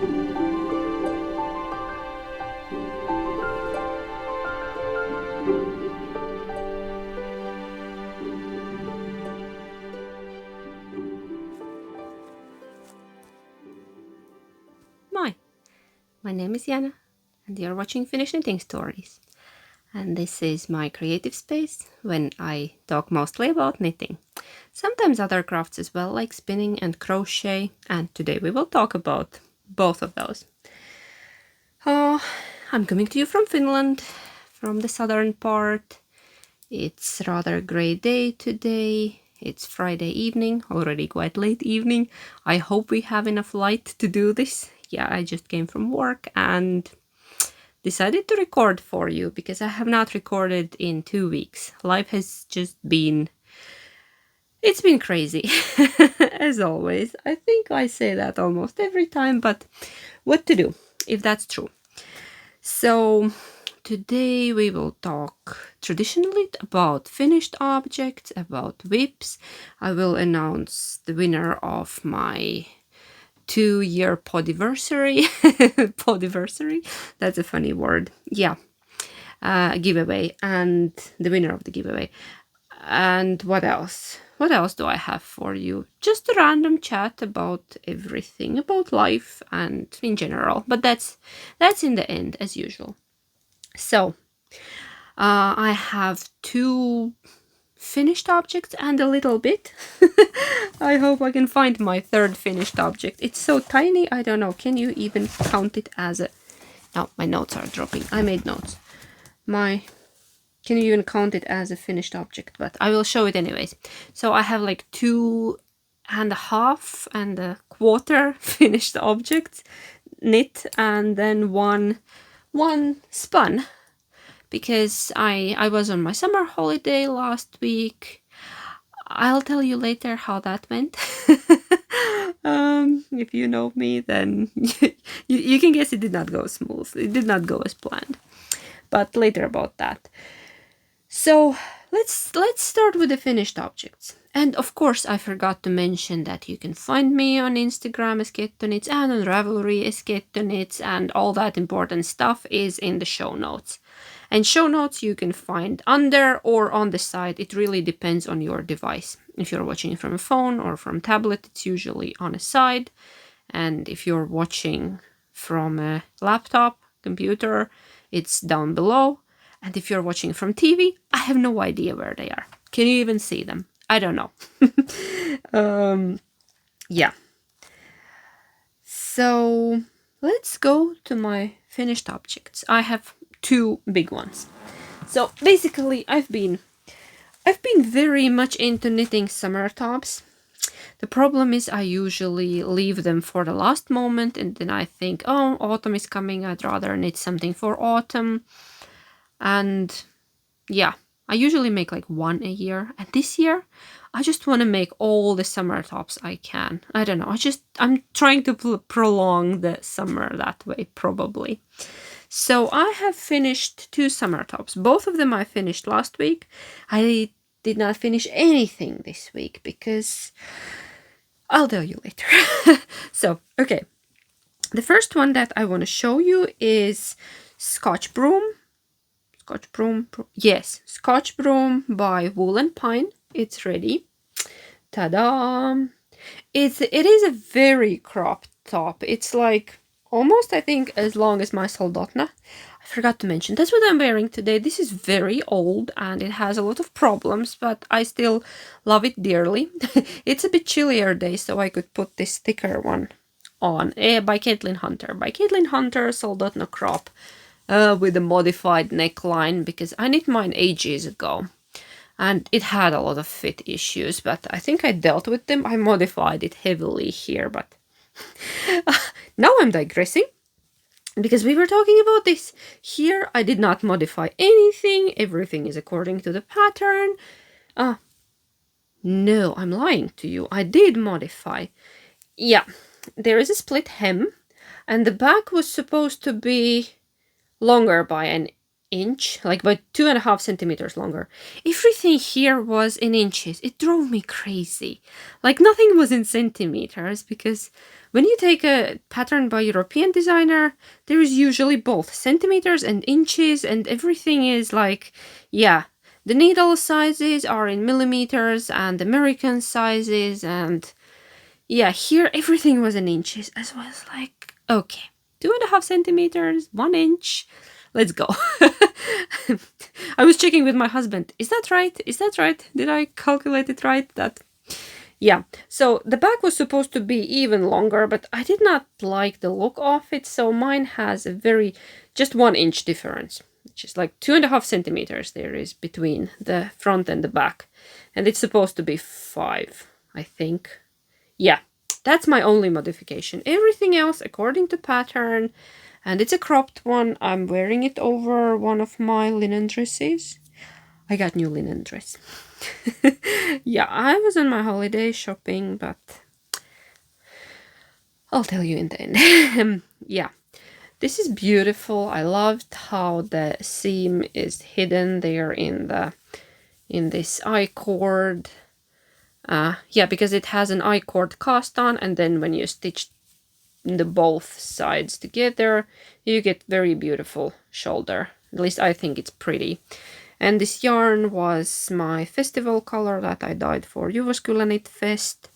My name is Jana, and you're watching Finnish Knitting Stories. And this is my creative space when I talk mostly about knitting. Sometimes other crafts as well, like spinning and crochet, and today we will talk about both of those. I'm coming to you from Finland, from the southern part. It's a rather grey day today. It's Friday evening, already quite late evening. I hope we have enough light to do this. Yeah, I just came from work and decided to record for you because I have not recorded in 2 weeks. Life has just been... It's been crazy, as always. I think I say that almost every time, but what to do if that's true? So today we will talk traditionally about finished objects, about whips. I will announce the winner of my 2-year podiversary. Podiversary? That's a funny word. Yeah. Giveaway, and the winner of the giveaway. And what else? What else do I have for you? Just a random chat about everything, about life and in general. But that's in the end, as usual. So, I have 2 finished objects and a little bit. I hope I can find my 3rd finished object. It's so tiny, I don't know. Can you even count it as a... No, my notes are dropping. I made notes. Can you even count it as a finished object? But I will show it anyways. So I have like 2.5 and a quarter finished objects knit, and then one spun. Because I was on my summer holiday last week. I'll tell you later how that went. If you know me, then you can guess it did not go smooth. It did not go as planned. But later about that. So let's start with the finished objects. And of course, I forgot to mention that you can find me on Instagram as Kettonits and on Ravelry as Kettonits, and all that important stuff is in the show notes. And show notes you can find under or on the side. It really depends on your device. If you're watching from a phone or from tablet, it's usually on a side. And if you're watching from a laptop, computer, it's down below. And if you're watching from TV, I have no idea where they are. Can you even see them? I don't know. Yeah. So let's go to my finished objects. I have 2 big ones. So basically, I've been very much into knitting summer tops. The problem is I usually leave them for the last moment, and then I think, oh, autumn is coming, I'd rather knit something for autumn. And yeah, I usually make like 1 a year. And this year, I just want to make all the summer tops I can. I don't know. I'm trying to prolong the summer that way, probably. So I have finished 2 summer tops. Both of them I finished last week. I did not finish anything this week because I'll tell you later. So, okay. The first one that I want to show you is Scotch Broom. Scotch Broom by Wool & Pine. It's ready. Ta-da! It is a very cropped top. It's like almost, I think, as long as my Soldotna. I forgot to mention, that's what I'm wearing today. This is very old and it has a lot of problems, but I still love it dearly. It's a bit chillier day, so I could put this thicker one on. By Caitlin Hunter. By Caitlin Hunter, Soldotna crop. With a modified neckline, because I knit mine ages ago and it had a lot of fit issues, but I think I dealt with them. I modified it heavily here, but now I'm digressing because we were talking about this. Here I did not modify anything. Everything is according to the pattern. No, I'm lying to you. I did modify. Yeah, there is a split hem and the back was supposed to be longer by an inch, like by 2.5 centimeters longer. Everything here was in inches. It drove me crazy. Like nothing was in centimeters because when you take a pattern by European designer, there is usually both centimeters and inches, and everything is like, yeah, the needle sizes are in millimeters and American sizes, and yeah, here everything was in inches. As well as like, okay, 2.5 centimeters, 1 inch. Let's go. I was checking with my husband. Is that right? Is that right? Did I calculate it right? Yeah. So the back was supposed to be even longer, but I did not like the look of it. So mine has just 1 inch difference, which is like 2.5 centimeters there is between the front and the back. And it's supposed to be 5, I think. Yeah, that's my only modification. Everything else according to pattern. And it's a cropped one. I'm wearing it over one of my linen dresses. I got new linen dress. Yeah, I was on my holiday shopping, but I'll tell you in the end. Yeah, this is beautiful. I loved how the seam is hidden there in this I-cord. Yeah, because it has an I-cord cast on, and then when you stitch the both sides together, you get very beautiful shoulder. At least I think it's pretty. And this yarn was my festival color that I dyed for Jyväskylä Knit Fest.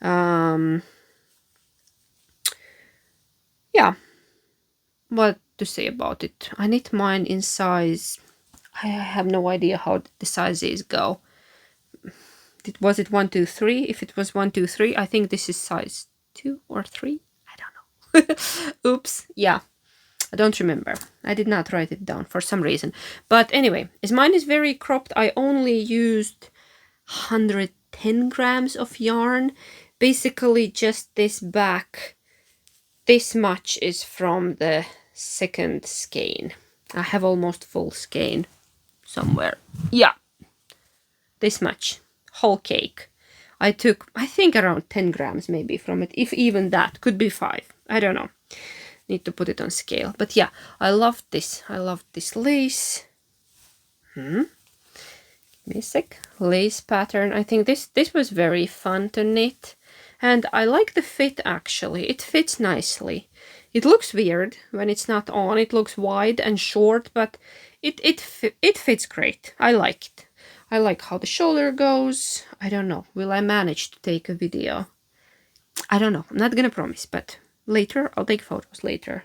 Yeah, what to say about it? I knit mine in size. I have no idea how the sizes go. Was it 1, 2, 3? If it was 1, 2, 3, I think this is size 2 or 3. I don't know. Oops. Yeah. I don't remember. I did not write it down for some reason. But anyway, as mine is very cropped, I only used 110 grams of yarn. Basically just this back. This much is from the second skein. I have almost full skein somewhere. Yeah. This much. Whole cake. I took, I think, around 10 grams maybe from it. If even that. Could be 5. I don't know. Need to put it on scale. But yeah, I love this. I love this lace. Give me a sec. Lace pattern. I think this was very fun to knit. And I like the fit actually. It fits nicely. It looks weird when it's not on. It looks wide and short, but it fits great. I like it. I like how the shoulder goes. I don't know. Will I manage to take a video? I don't know. I'm not gonna promise, but later, I'll take photos later.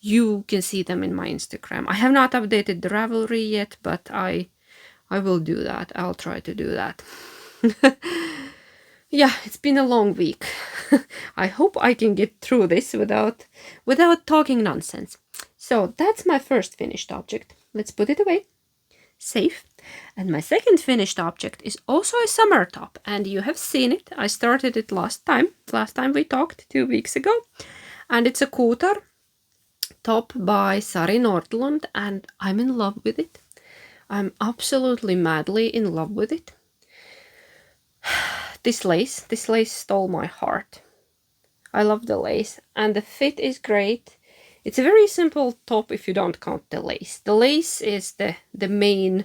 You can see them in my Instagram. I have not updated the Ravelry yet, but I will do that. I'll try to do that. Yeah, it's been a long week. I hope I can get through this without talking nonsense. So that's my first finished object. Let's put it away. Safe. And my second finished object is also a summer top, and you have seen it. I started it last time we talked 2 weeks ago, and it's a Kuutar top by Sari Nordlund, and I'm in love with it. I'm absolutely madly in love with it. This lace stole my heart. I love the lace, and the fit is great. It's a very simple top if you don't count the lace. The lace is the main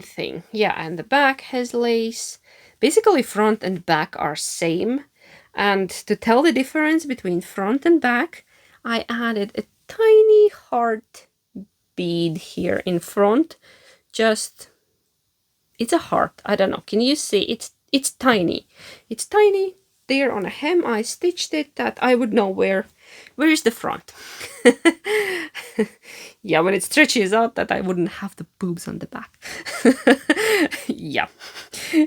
thing. Yeah, and the back has lace. Basically front and back are same. And to tell the difference between front and back, I added a tiny heart bead here in front. It's a heart. I don't know. Can you see? It's tiny. It's tiny. There on a hem I stitched it that I would know where is the front. Yeah, when it stretches out that I wouldn't have the boobs on the back. Yeah.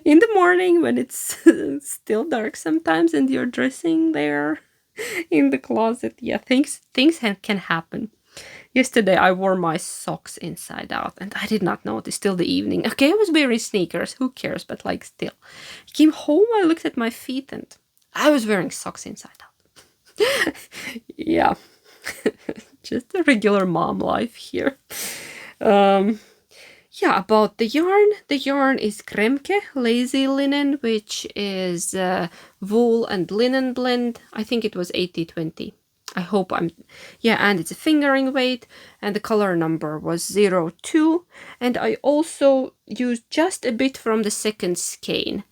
In the morning when it's still dark sometimes and you're dressing there in the closet, yeah, things can happen. Yesterday I wore my socks inside out and I did not notice till the evening. Okay, I was wearing sneakers, who cares, but like still. I came home, I looked at my feet and I was wearing socks inside out. Yeah. Just a regular mom life here. Yeah, about the yarn. The yarn is Kremke lazy linen, which is wool and linen blend. I think it was 80/20. I hope yeah, and it's a fingering weight, and the color number was 02. And I also used just a bit from the second skein.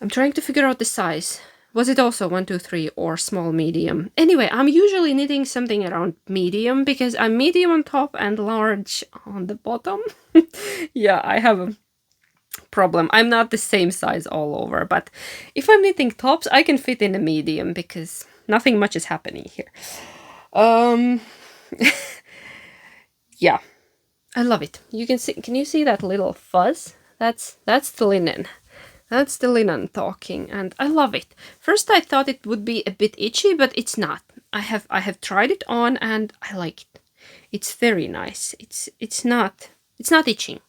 I'm trying to figure out the size. Was it also 1, 2, 3 or small, medium? Anyway, I'm usually knitting something around medium because I'm medium on top and large on the bottom. Yeah, I have a problem. I'm not the same size all over, but if I'm knitting tops, I can fit in a medium because nothing much is happening here. Yeah, I love it. You can see. Can you see that little fuzz? That's the linen. That's the linen talking, and I love it. First, I thought it would be a bit itchy, but it's not. I have tried it on, and I like it. It's very nice. It's not itching.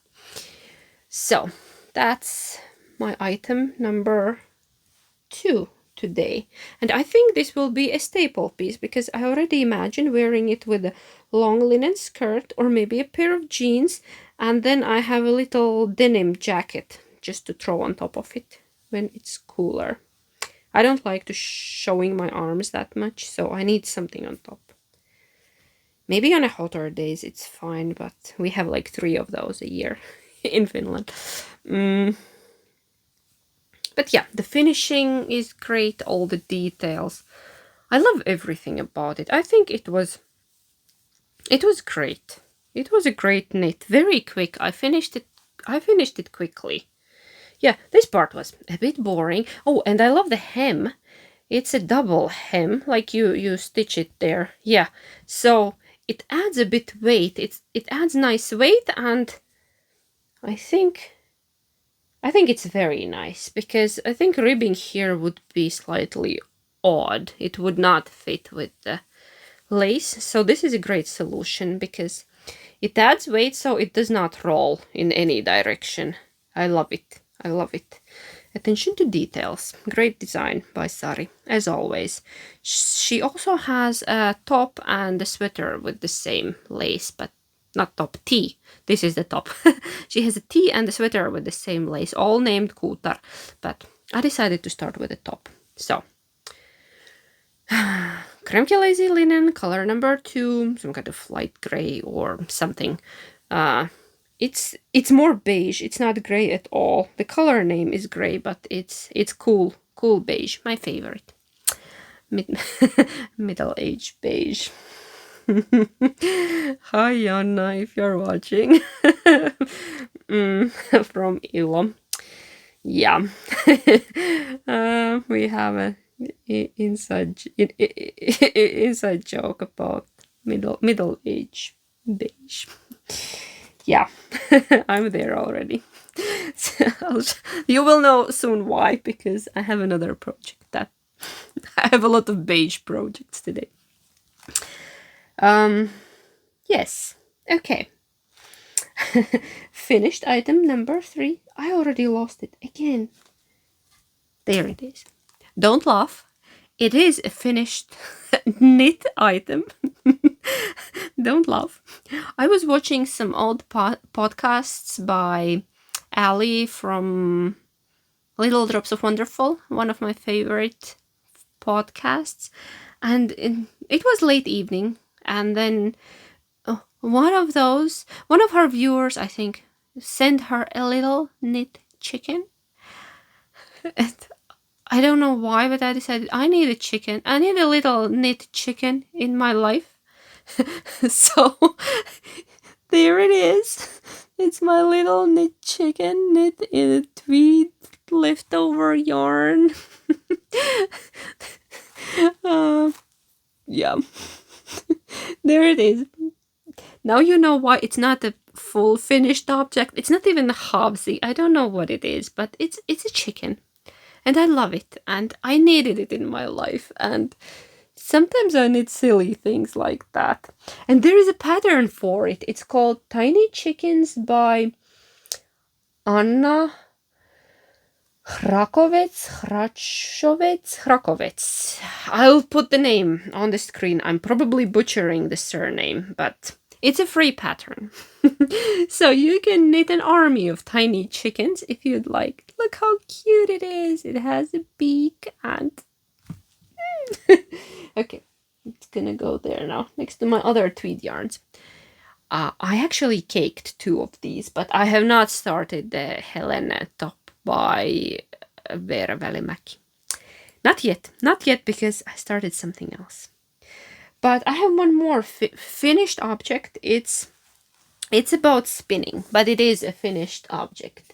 So that's my item number 2 today, and I think this will be a staple piece because I already imagine wearing it with a long linen skirt or maybe a pair of jeans, and then I have a little denim jacket just to throw on top of it when it's cooler. I don't like to showing my arms that much, so I need something on top. Maybe on a hotter days it's fine, but we have like 3 of those a year in Finland. But yeah, the finishing is great, all the details. I love everything about it. I think it was great. It was a great knit, very quick. I finished it quickly. Yeah, this part was a bit boring. Oh, and I love the hem. It's a double hem, like you stitch it there. Yeah, so it adds a bit weight. It adds nice weight, and I think it's very nice because I think ribbing here would be slightly odd. It would not fit with the lace. So this is a great solution because it adds weight so it does not roll in any direction. I love it. I love it. Attention to details. Great design by Sari, as always. She also has a top and a sweater with the same lace, but not top, T. This is the top. She has a tee and a sweater with the same lace, all named Kuutar, but I decided to start with the top. So, Kremke Lazy Linen, color number 2, some kind of light gray or something. It's more beige. It's not gray at all. The color name is gray, but it's cool beige. My favorite. Middle-aged beige. Hi Jonna, if you're watching. From Ilo. Yeah. We have a inside joke about middle-aged beige. Yeah, I'm there already. So you will know soon why, because I have another project that I have a lot of beige projects today. Yes, okay. Finished item number 3. I already lost it again. There it is. Don't laugh. It is a finished knit item. Don't laugh. I was watching some old podcasts by Ali from Little Drops of Wonderful, one of my favorite podcasts. And it was late evening, and then one of her viewers, I think, sent her a little knit chicken. And I don't know why, but I decided I need a chicken. I need a little knit chicken in my life. So there it is. It's my little knit chicken knit in a tweed leftover yarn. Yeah. There it is. Now you know why it's not a full finished object. It's not even a hobsy. I don't know what it is, but it's a chicken. And I love it, and I needed it in my life, and sometimes I need silly things like that. And there is a pattern for it. It's called Tiny Chickens by Anna Hrakovets. I'll put the name on the screen. I'm probably butchering the surname, but it's a free pattern. So you can knit an army of tiny chickens if you'd like. Look how cute it is. It has a beak and... Okay, it's gonna go there now, next to my other tweed yarns. I actually caked 2 of these, but I have not started the Helena top by Veera Välimäki. Not yet because I started something else. But I have one more finished object. It's about spinning, but it is a finished object.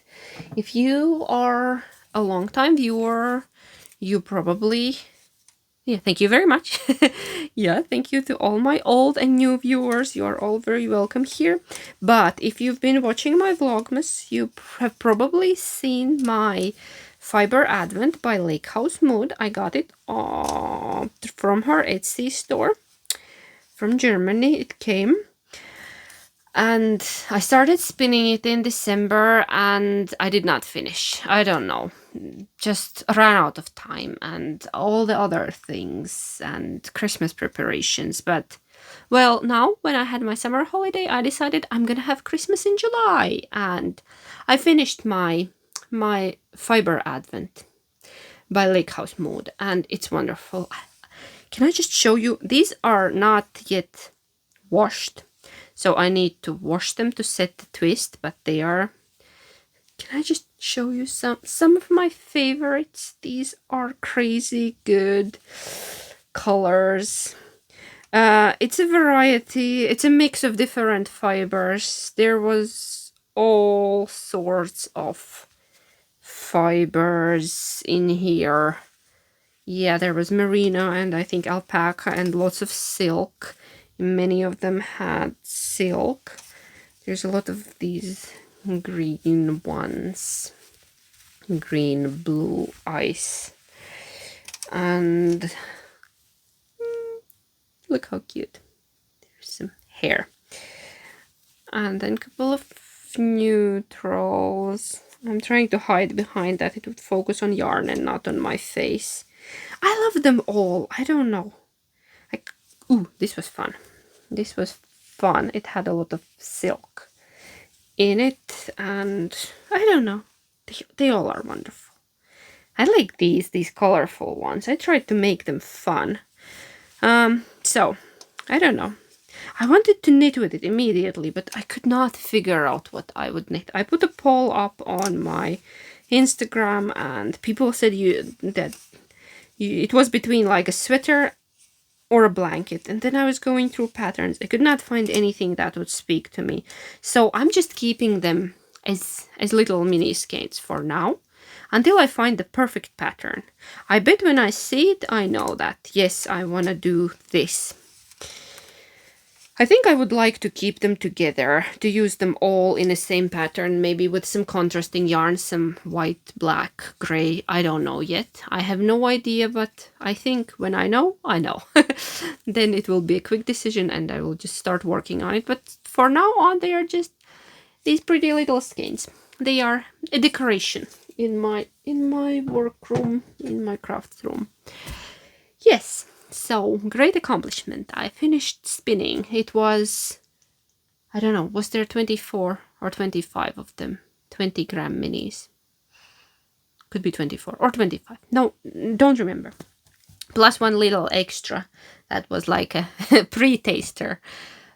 If you are a long-time viewer, you probably... Yeah, thank you very much. Yeah, thank you to all my old and new viewers. You are all very welcome here. But if you've been watching my Vlogmas, you have probably seen my Fiber Advent by Lake House Mood. I got it from her Etsy store. From Germany it came. And I started spinning it in December and I did not finish. I don't know. Just ran out of time and all the other things and Christmas preparations. But, well, now when I had my summer holiday, I decided I'm gonna have Christmas in July. And I finished my Fiber Advent by Lake House Mood. And it's wonderful. Can I just show you? These are not yet washed. So I need to wash them to set the twist, but they are... Can I just show you some of my favorites? These are crazy good colors. It's a variety. It's a mix of different fibers. There was all sorts of fibers in here. Yeah, there was merino and I think alpaca and lots of silk. Many of them had silk. There's a lot of these green ones. Green, blue, ice. And look how cute. There's some hair. And then a couple of neutrals. I'm trying to hide behind that. It would focus on yarn and not on my face. I love them all. I don't know. Ooh, this was fun. This was fun. It had a lot of silk in it, and I don't know. They all are wonderful. I like these colorful ones. I tried to make them fun. So, I don't know. I wanted to knit with it immediately, but I could not figure out what I would knit. I put a poll up on my Instagram, and people said it was between like a sweater or a blanket, and then I was going through patterns. I could not find anything that would speak to me, so I'm just keeping them as little mini skates for now until I find the perfect pattern. I bet when I see it, I know that yes, I want to do this. I think I would like to keep them together, to use them all in the same pattern, maybe with some contrasting yarn, some white, black, gray. I don't know yet. I have no idea, but I think when I know, I know. Then it will be a quick decision and I will just start working on it. But for now on, they are just these pretty little skeins. They are a decoration in my workroom, in my craft room. Yes. So, great accomplishment. I finished spinning. It was, I don't know, was there 24 or 25 of them? 20 gram minis. Could be 24 or 25. No, don't remember. Plus one little extra that was like a pre-taster.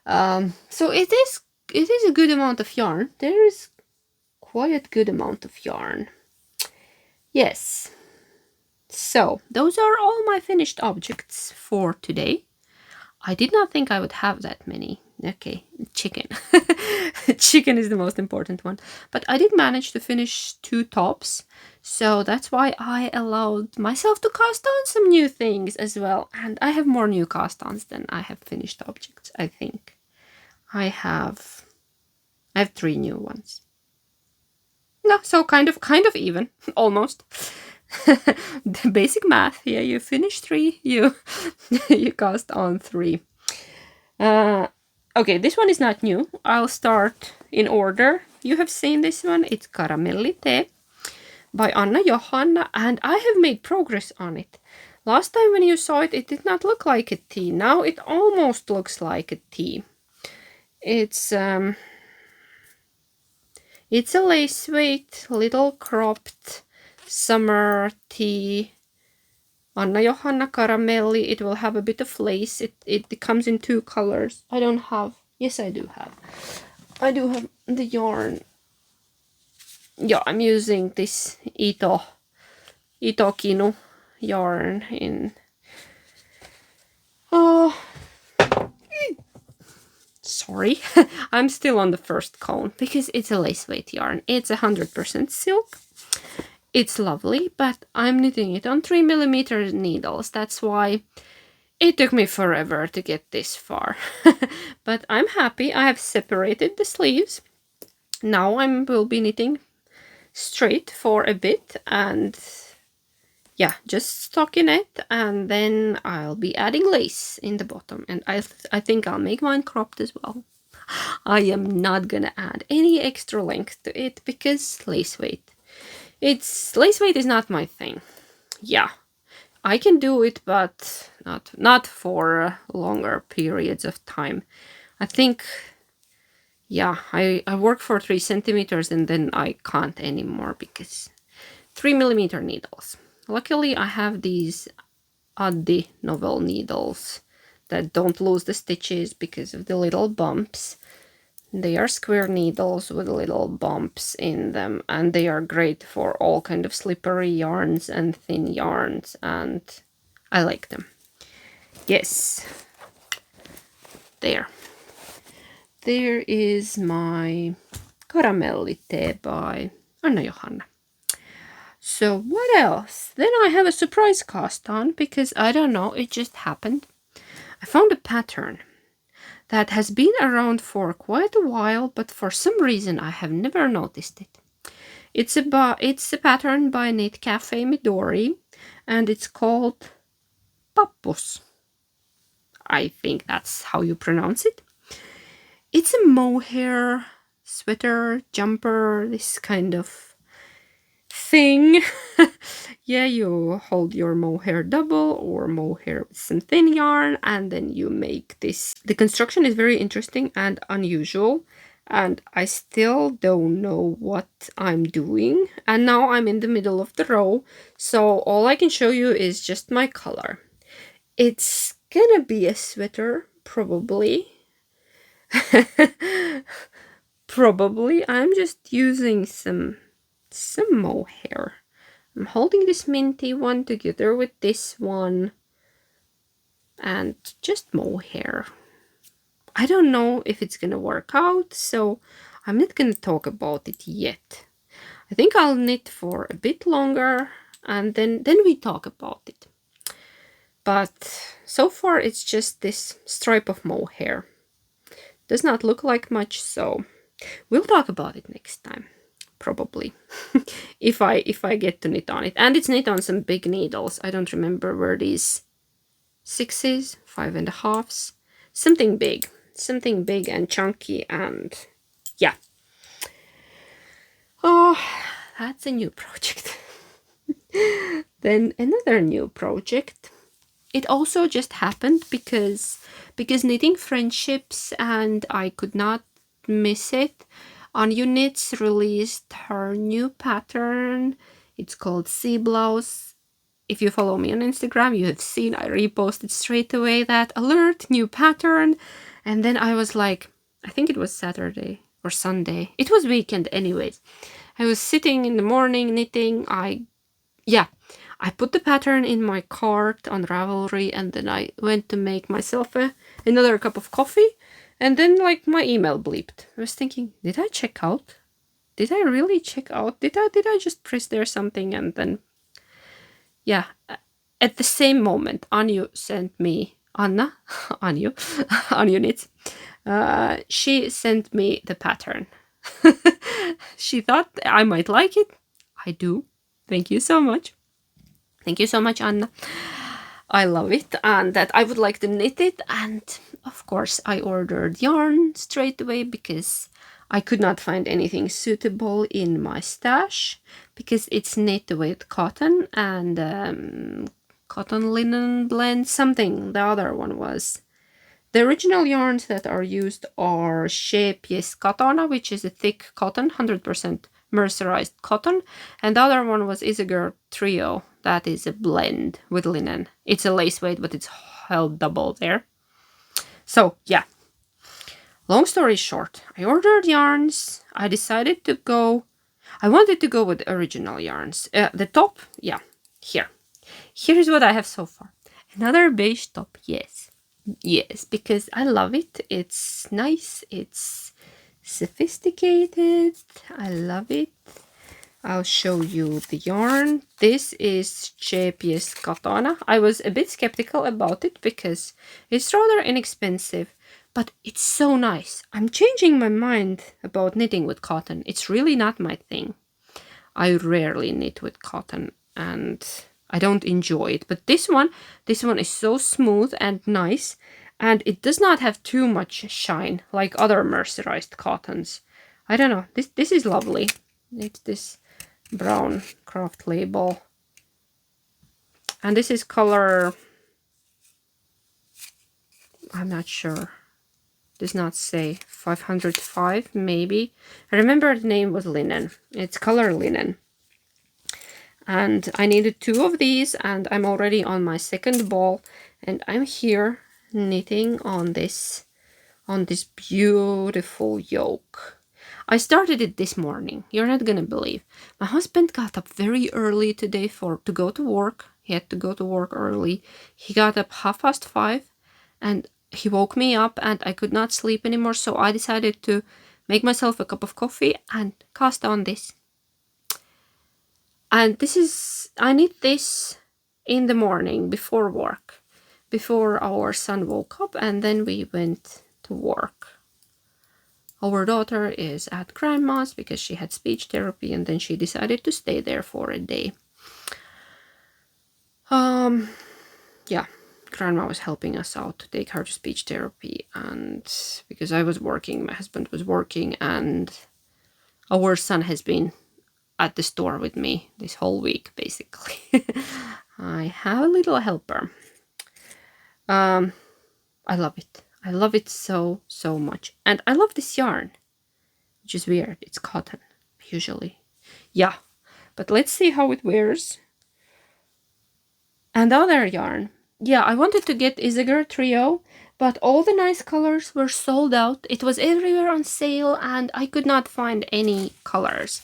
So it is a good amount of yarn. There is quite a good amount of yarn. Yes. So, those are all my finished objects for today. I did not think I would have that many. Okay, chicken. Chicken is the most important one. But I did manage to finish 2 tops. So that's why I allowed myself to cast on some new things as well. And I have more new cast-ons than I have finished objects, I think. I have 3 new ones. No, so kind of even, almost. The basic math. Yeah, you finish 3, you cast on 3. Okay, this one is not new. I'll start in order. You have seen this one. It's Karamellite by Anna Johanna, and I have made progress on it. Last time when you saw it, it did not look like a T. Now it almost looks like a T. It's a lace weight, little cropped summer tee. Anna Johanna Caramelli. It will have a bit of lace. It comes in 2 colors. I don't have... Yes, I do have. I do have the yarn. Yeah, I'm using this Ito Itokinu yarn in... Oh, sorry. I'm still on the first cone because it's a lace weight yarn. It's 100% silk. It's lovely, but I'm knitting it on 3mm needles. That's why it took me forever to get this far. But I'm happy. I have separated the sleeves. Now I will be knitting straight for a bit, and yeah, just stockinette, and then I'll be adding lace in the bottom, and I think I'll make mine cropped as well. I am not gonna add any extra length to it because lace weight. Lace weight is not my thing. Yeah, I can do it, but not for longer periods of time. I think, yeah, I work for 3 centimeters and then I can't anymore because 3mm needles. Luckily, I have these Addi novel needles that don't lose the stitches because of the little bumps. They are square needles with little bumps in them, and they are great for all kind of slippery yarns and thin yarns, and I like them. Yes. There is my Karamellite by Anna-Johanna. So what else? Then I have a surprise cast on because I don't know, it just happened. I found a pattern that has been around for quite a while, but for some reason I have never noticed it. It's a pattern by Knit Cafe Midori, and it's called Pappus. I think that's how you pronounce it. It's a mohair sweater, jumper, this kind of thing. Yeah, you hold your mohair double or mohair with some thin yarn, and then you make this. The construction is very interesting and unusual, and I still don't know what I'm doing. And now I'm in the middle of the row, so all I can show you is just my color. It's gonna be a sweater, probably. Probably. I'm just using some mohair. I'm holding this minty one together with this one and just mohair. I don't know if it's gonna work out, so I'm not gonna talk about it yet. I think I'll knit for a bit longer and then we talk about it. But so far it's just this stripe of mohair. Does not look like much, so we'll talk about it next time. Probably. if I get to knit on it. And it's knit on some big needles. I don't remember where these 6s, 5.5s, something big and chunky, and yeah. Oh, that's a new project. Then another new project. It also just happened because Knitting Friendships, and I could not miss it. Anju Knits released her new pattern. It's called Sea Blouse. If you follow me on Instagram, you have seen I reposted straight away that alert, new pattern. And then I was like, I think it was Saturday or Sunday. It was weekend anyways. I was sitting in the morning knitting. I put the pattern in my cart on Ravelry, and then I went to make myself another cup of coffee. And then, like, my email bleeped. I was thinking, did I check out? Did I really check out? Did I just press there something? And then, yeah, at the same moment, Anju sent me, Anju Knits, she sent me the pattern. She thought I might like it. I do. Thank you so much. Thank you so much, Anna. I love it, and that I would like to knit it. And of course I ordered yarn straight away because I could not find anything suitable in my stash, because it's knit with cotton and cotton linen blend something. The other one was, the original yarns that are used are Chez Pies Katana, which is a thick cotton, 100% mercerized cotton, and the other one was Isegir Trio. That is a blend with linen. It's a lace weight, but it's held double there. So yeah, long story short, I ordered yarns. I wanted to go with original yarns. The top, yeah, Here's what I have so far. Another beige top, yes, because I love it. It's nice, it's sophisticated, I love it. I'll show you the yarn. This is GPS Katana. I was a bit skeptical about it because it's rather inexpensive, but it's so nice. I'm changing my mind about knitting with cotton. It's really not my thing. I rarely knit with cotton and I don't enjoy it. But this one is so smooth and nice, and it does not have too much shine like other mercerized cottons. I don't know. This is lovely. It's this brown craft label. And this is color, I'm not sure. Does not say. 505 maybe. I remember the name was linen. It's color linen. And I needed 2 of these, and I'm already on my second ball, and I'm here knitting on this beautiful yoke. I started it this morning. You're not gonna believe. My husband got up very early today to go to work. He had to go to work early. He got up 5:30, and he woke me up, and I could not sleep anymore, so I decided to make myself a cup of coffee and cast on this. And I knit this in the morning before work, before our son woke up, and then we went to work. Our daughter is at grandma's because she had speech therapy, and then she decided to stay there for a day. Yeah, grandma was helping us out to take her to speech therapy, and because I was working, my husband was working, and our son has been at the store with me this whole week, basically. I have a little helper. I love it. I love it so much. And I love this yarn, which is weird. It's cotton, usually. Yeah, but let's see how it wears. And the other yarn. Yeah, I wanted to get Isager Trio, but all the nice colors were sold out. It was everywhere on sale, and I could not find any colors.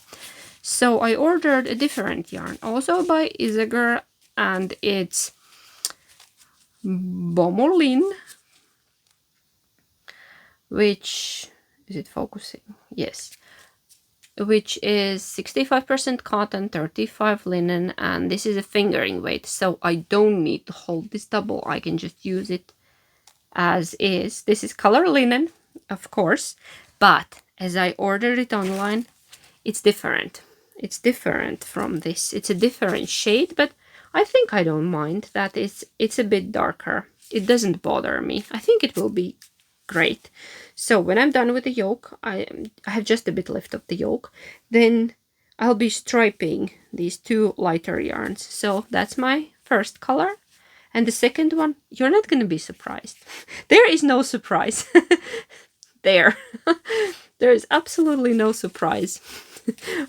So I ordered a different yarn, also by Isager, and it's Bomolin, which, is it focusing? Yes. Which is 65% cotton, 35 linen, and this is a fingering weight, so I don't need to hold this double. I can just use it as is. This is color linen, of course, but as I ordered it online, it's different. It's different from this. It's a different shade, but I think I don't mind that it's a bit darker. It doesn't bother me. I think it will be great. So when I'm done with the yoke, I have just a bit left of the yoke, then I'll be striping these 2 lighter yarns. So that's my first color. And the second one, you're not going to be surprised. There is no surprise. There. There is absolutely no surprise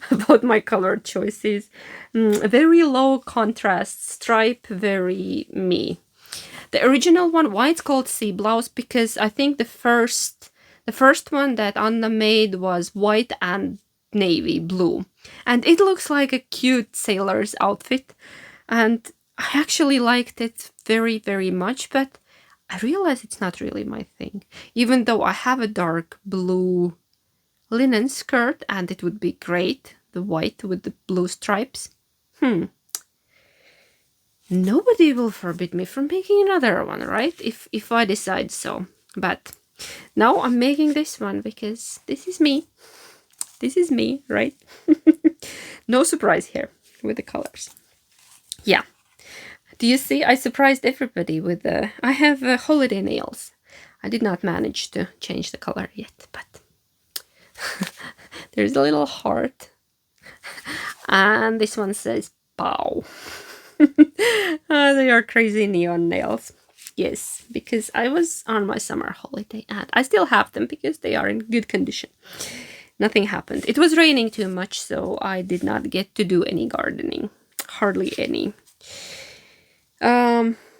about my color choices. Very low contrast stripe, very me. The original one, why it's called Sea Blouse? Because I think the first one that Anna made was white and navy blue. And it looks like a cute sailor's outfit. And I actually liked it very, very much, but I realize it's not really my thing. Even though I have a dark blue linen skirt, and it would be great, the white with the blue stripes. Nobody will forbid me from making another one, right? If I decide so. But now I'm making this one because this is me. This is me, right? No surprise here with the colors. Yeah. Do you see? I surprised everybody with the... I have holiday nails. I did not manage to change the color yet, but there's a little heart. And this one says pow. They are crazy neon nails. Yes, because I was on my summer holiday and I still have them because they are in good condition. Nothing happened. It was raining too much, so I did not get to do any gardening. Hardly any.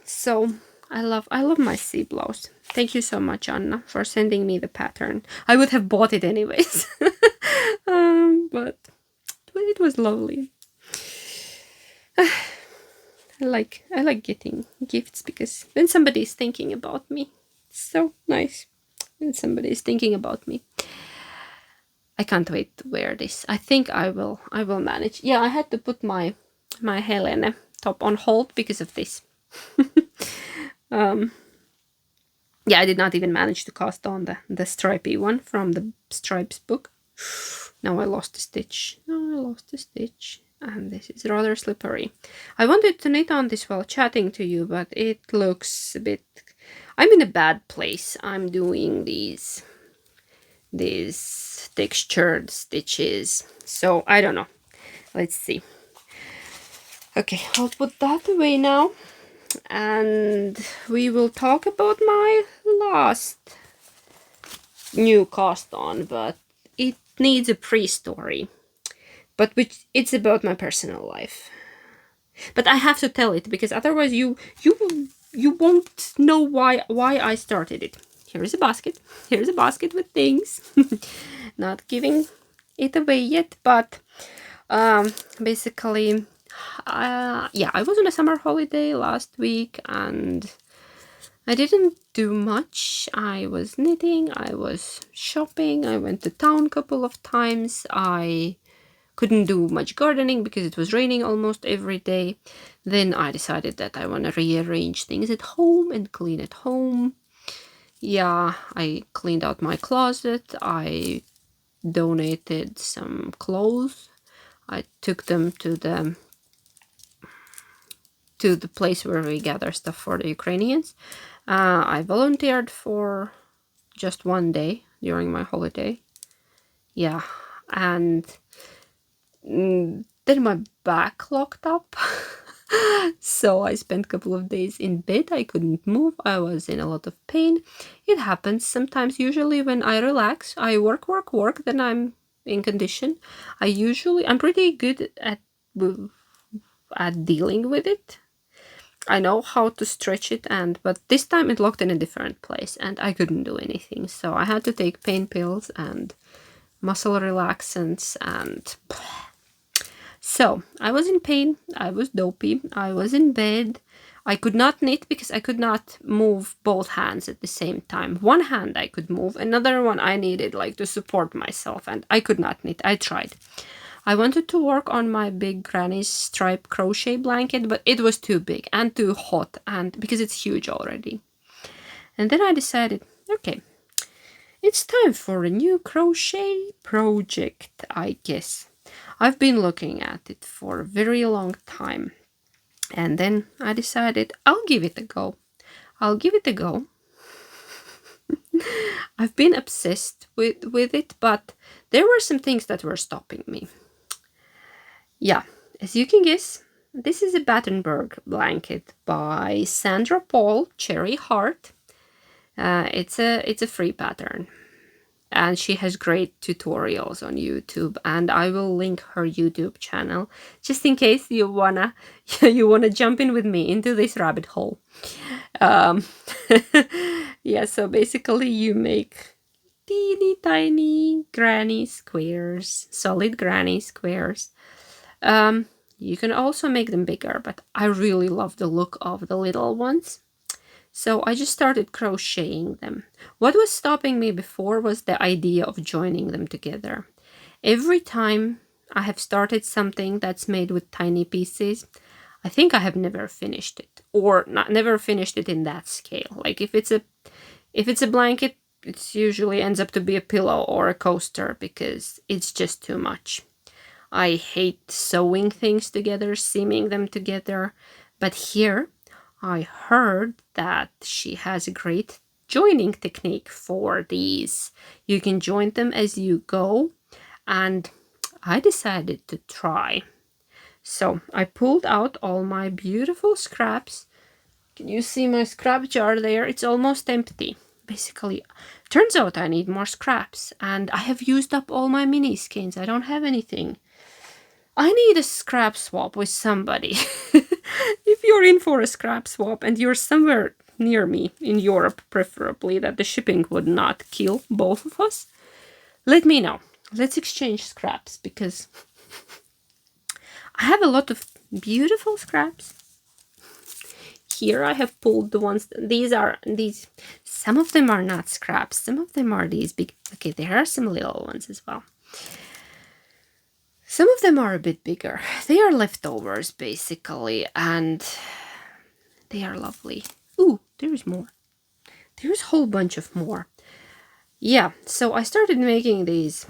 So I love my sea blouse. Thank you so much, Anna, for sending me the pattern. I would have bought it anyways. But it was lovely. I like getting gifts because then somebody is thinking about me. It's so nice when somebody is thinking about me. I can't wait to wear this. I think I will manage. Yeah, I had to put my Helene top on hold because of this. Yeah, I did not even manage to cast on the stripy one from the stripes book. Now I lost a stitch. And this is rather slippery. I wanted to knit on this while chatting to you, but it looks a bit... I'm in a bad place. I'm doing these textured stitches. So I don't know. Let's see. Okay, I'll put that away now. And we will talk about my last new cast on, but it needs a pre-story. But it's about my personal life. But I have to tell it because otherwise you won't know why I started it. Here's a basket. Here's a basket with things. Not giving it away yet, but basically, yeah, I was on a summer holiday last week and I didn't do much. I was knitting, I was shopping, I went to town a couple of times. I couldn't do much gardening because it was raining almost every day. Then I decided that I want to rearrange things at home and clean at home. Yeah, I cleaned out my closet. I donated some clothes. I took them to the place where we gather stuff for the Ukrainians. I volunteered for just one day during my holiday. Yeah, and then my back locked up. So I spent a couple of days in bed. I couldn't move. I was in a lot of pain. It happens sometimes. Usually when I relax, I work, then I'm in condition. I'm pretty good at dealing with it. I know how to stretch it, but this time it locked in a different place and I couldn't do anything. So I had to take pain pills and muscle relaxants and... So I was in pain, I was dopey, I was in bed. I could not knit because I could not move both hands at the same time. One hand I could move, another one I needed to support myself, and I could not knit. I tried. I wanted to work on my big granny's stripe crochet blanket, but it was too big and too hot, and because it's huge already. And then I decided, okay, it's time for a new crochet project, I guess. I've been looking at it for a very long time. And then I decided I'll give it a go. I've been obsessed with it, but there were some things that were stopping me. Yeah, as you can guess, this is a Battenberg blanket by Sandra Paul, Cherry Heart. It's a free pattern. And she has great tutorials on YouTube, and I will link her YouTube channel just in case you wanna jump in with me into this rabbit hole. Yeah, so basically you make teeny tiny granny squares, solid granny squares. You can also make them bigger, but I really love the look of the little ones. So I just started crocheting them. What was stopping me before was the idea of joining them together. Every time I have started something that's made with tiny pieces, I think I have never finished it, or never finished it in that scale. Like if it's a blanket, it usually ends up to be a pillow or a coaster because it's just too much. I hate sewing things together, seaming them together, but here I heard that she has a great joining technique for these. You can join them as you go, and I decided to try. So I pulled out all my beautiful scraps. Can you see my scrap jar there? It's almost empty. Basically, turns out I need more scraps, and I have used up all my mini skeins. I don't have anything. I need a scrap swap with somebody. If you're in for a scrap swap and you're somewhere near me, in Europe preferably, that the shipping would not kill both of us, let me know. Let's exchange scraps because I have a lot of beautiful scraps here I have pulled the ones, these, some of them are not scraps, some of them are these big, okay, there are some little ones as well. Some of them are a bit bigger. They are leftovers basically, and they are lovely. Ooh, there's more. There's a whole bunch of more. Yeah, so I started making these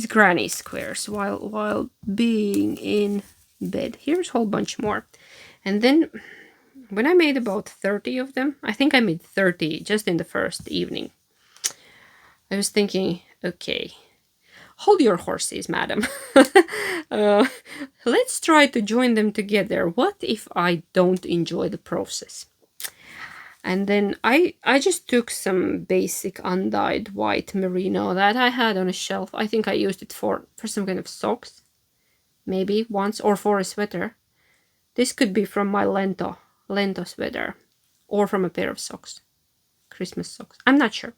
granny squares while being in bed. Here's a whole bunch more. And then when I made about 30 of them, I think I made 30 just in the first evening, I was thinking, okay, hold your horses, madam. Let's try to join them together. What if I don't enjoy the process? And then I just took some basic undyed white merino that I had on a shelf. I think I used it for some kind of socks, maybe once, or for a sweater. This could be from my Lento sweater, or from a pair of socks, Christmas socks. I'm not sure.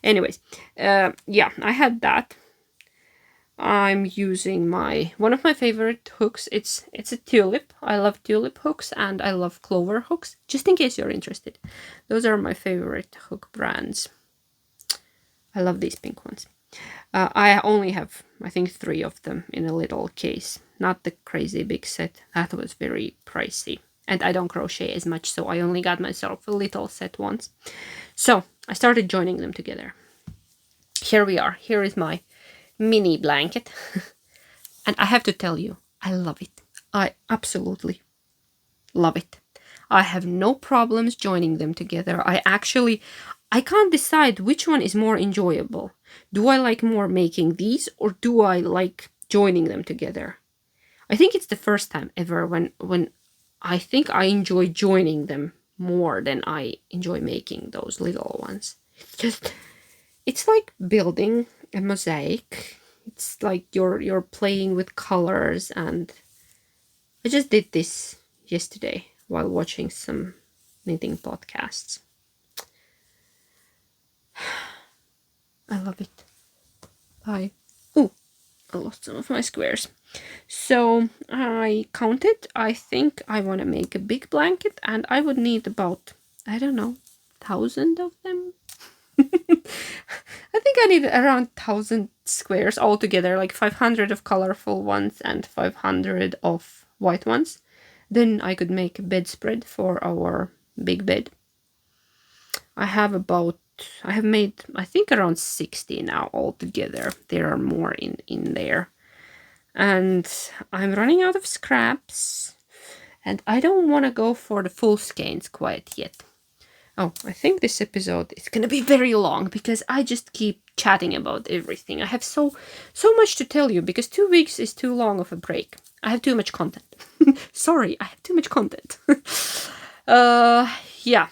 Anyways, yeah, I had that. I'm using one of my favorite hooks. It's a tulip. I love tulip hooks and I love clover hooks. Just in case you're interested, those are my favorite hook brands. I love these pink ones. I only have, I think, 3 of them in a little case. Not the crazy big set. That was very pricey. And I don't crochet as much, so I only got myself a little set once. So I started joining them together. Here we are. Here is my mini blanket. And I have to tell you, I love it. I absolutely love it. I have no problems joining them together. I can't decide which one is more enjoyable. Do I like more making these, or do I like joining them together? I think it's the first time ever when I think I enjoy joining them more than I enjoy making those little ones. It's like building a mosaic. It's like you're playing with colors, and I just did this yesterday while watching some knitting podcasts. I love it. I lost some of my squares. So I counted. I think I want to make a big blanket, and I would need about, I don't know, 1,000 of them. I think I need around 1,000 squares altogether, like 500 of colorful ones and 500 of white ones. Then I could make a bedspread for our big bed. I have made, I think, around 60 now altogether. There are more in there. And I'm running out of scraps. And I don't want to go for the full skeins quite yet. Oh, I think this episode is going to be very long because I just keep chatting about everything. I have so much to tell you because 2 weeks is too long of a break. I have too much content. Sorry, I have too much content. Yeah,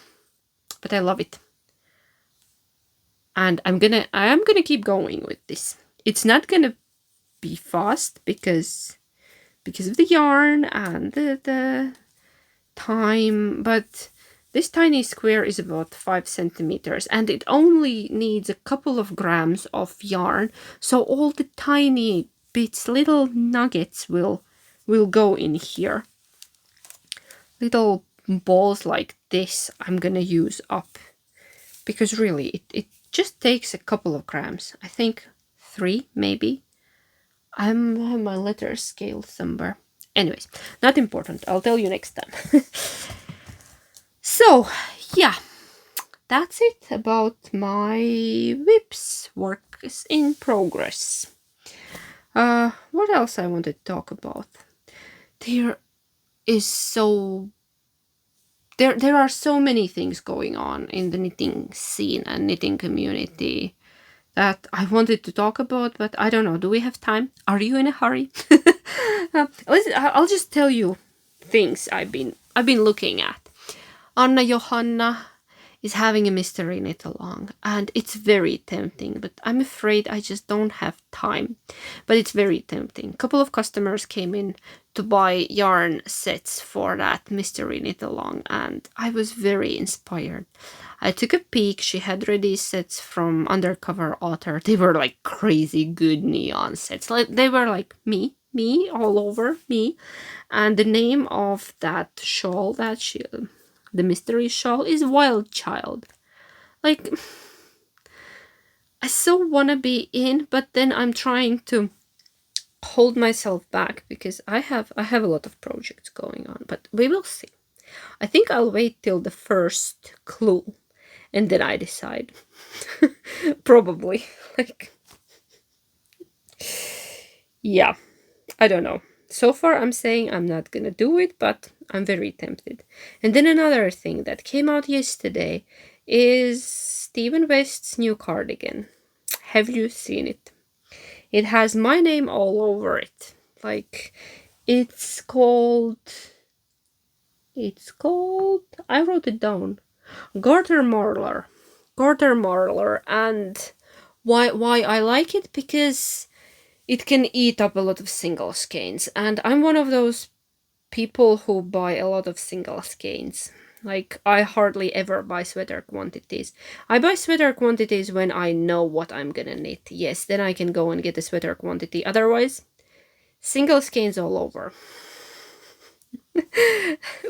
but I love it. And I am gonna keep going with this. It's not gonna be fast because of the yarn and the time, but this tiny square is about 5 centimeters and it only needs a couple of grams of yarn. So all the tiny bits, little nuggets will go in here. Little balls like this I'm gonna use up because really it just takes a couple of grams. I think 3 maybe. I have my letters scaled somewhere. Anyways, not important. I'll tell you next time. So, yeah, that's it about my whips. Work is in progress. What else I want to talk about? There are so many things going on in the knitting scene and knitting community that I wanted to talk about, but I don't know. Do we have time? Are you in a hurry? I'll just tell you things I've been looking at. Anna Johanna is having a mystery knit along, and it's very tempting, but I'm afraid I just don't have time. But it's very tempting. A couple of customers came in to buy yarn sets for that mystery knit along, and I was very inspired. I took a peek. She had ready sets from Undercover Author. They were like crazy good neon sets. They were like me, all over me. And the name of that shawl that the mystery shawl, is Wild Child. Like, I so wanna be in, but then I'm trying to hold myself back because I have a lot of projects going on, but we will see. I think I'll wait till the first clue and then I decide. Probably. Like, yeah, I don't know. So far I'm saying I'm not gonna do it, but I'm very tempted. And then another thing that came out yesterday is Stephen West's new cardigan. Have you seen it? It has my name all over it. Like, it's called, I wrote it down. Garter Marler. And why I like it? Because it can eat up a lot of single skeins. And I'm one of those people who buy a lot of single skeins. Like, I hardly ever buy sweater quantities. I buy sweater quantities when I know what I'm gonna knit. Yes, then I can go and get a sweater quantity. Otherwise, single skeins all over.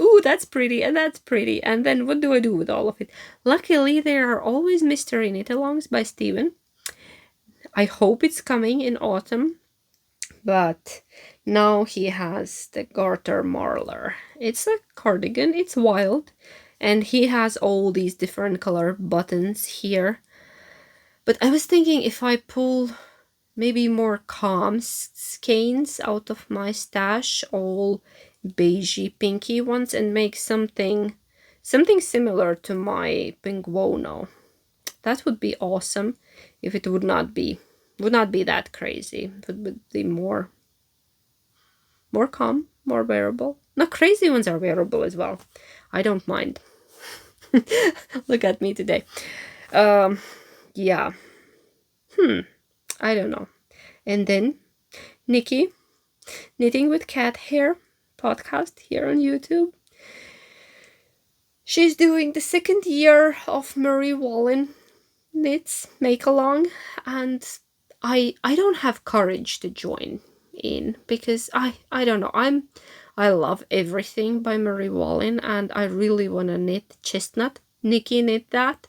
Ooh, that's pretty, and that's pretty. And then what do I do with all of it? Luckily, there are always mystery knit-alongs by Steven. I hope it's coming in autumn. But now he has the Garter Marler. It's a cardigan, it's wild, and he has all these different color buttons here. But I was thinking if I pull maybe more calm skeins out of my stash, all beigey pinky ones, and make something similar to my Pinguono. That would be awesome if it would not be that crazy. It would be more calm, more wearable. No, crazy ones are wearable as well. I don't mind. Look at me today. Yeah. I don't know. And then Nikki, Knitting with Cat Hair podcast here on YouTube. She's doing the second year of Marie Wallin knits make along, and I don't have courage to join in because I don't know, I love everything by Marie Wallin and I really want to knit Chestnut. Nikki knit that,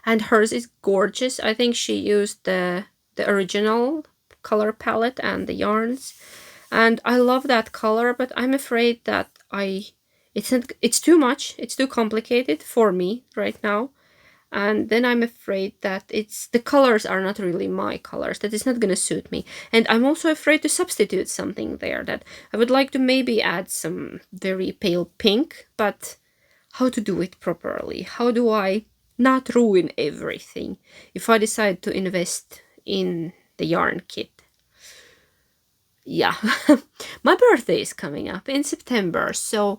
and hers is gorgeous. I think she used the original color palette and the yarns, and I love that color, but I'm afraid that it's too much, it's too complicated for me right now. And then I'm afraid that the colors are not really my colors, that it's not gonna suit me. And I'm also afraid to substitute something there, that I would like to maybe add some very pale pink, but how to do it properly? How do I not ruin everything if I decide to invest in the yarn kit? Yeah, my birthday is coming up in September, so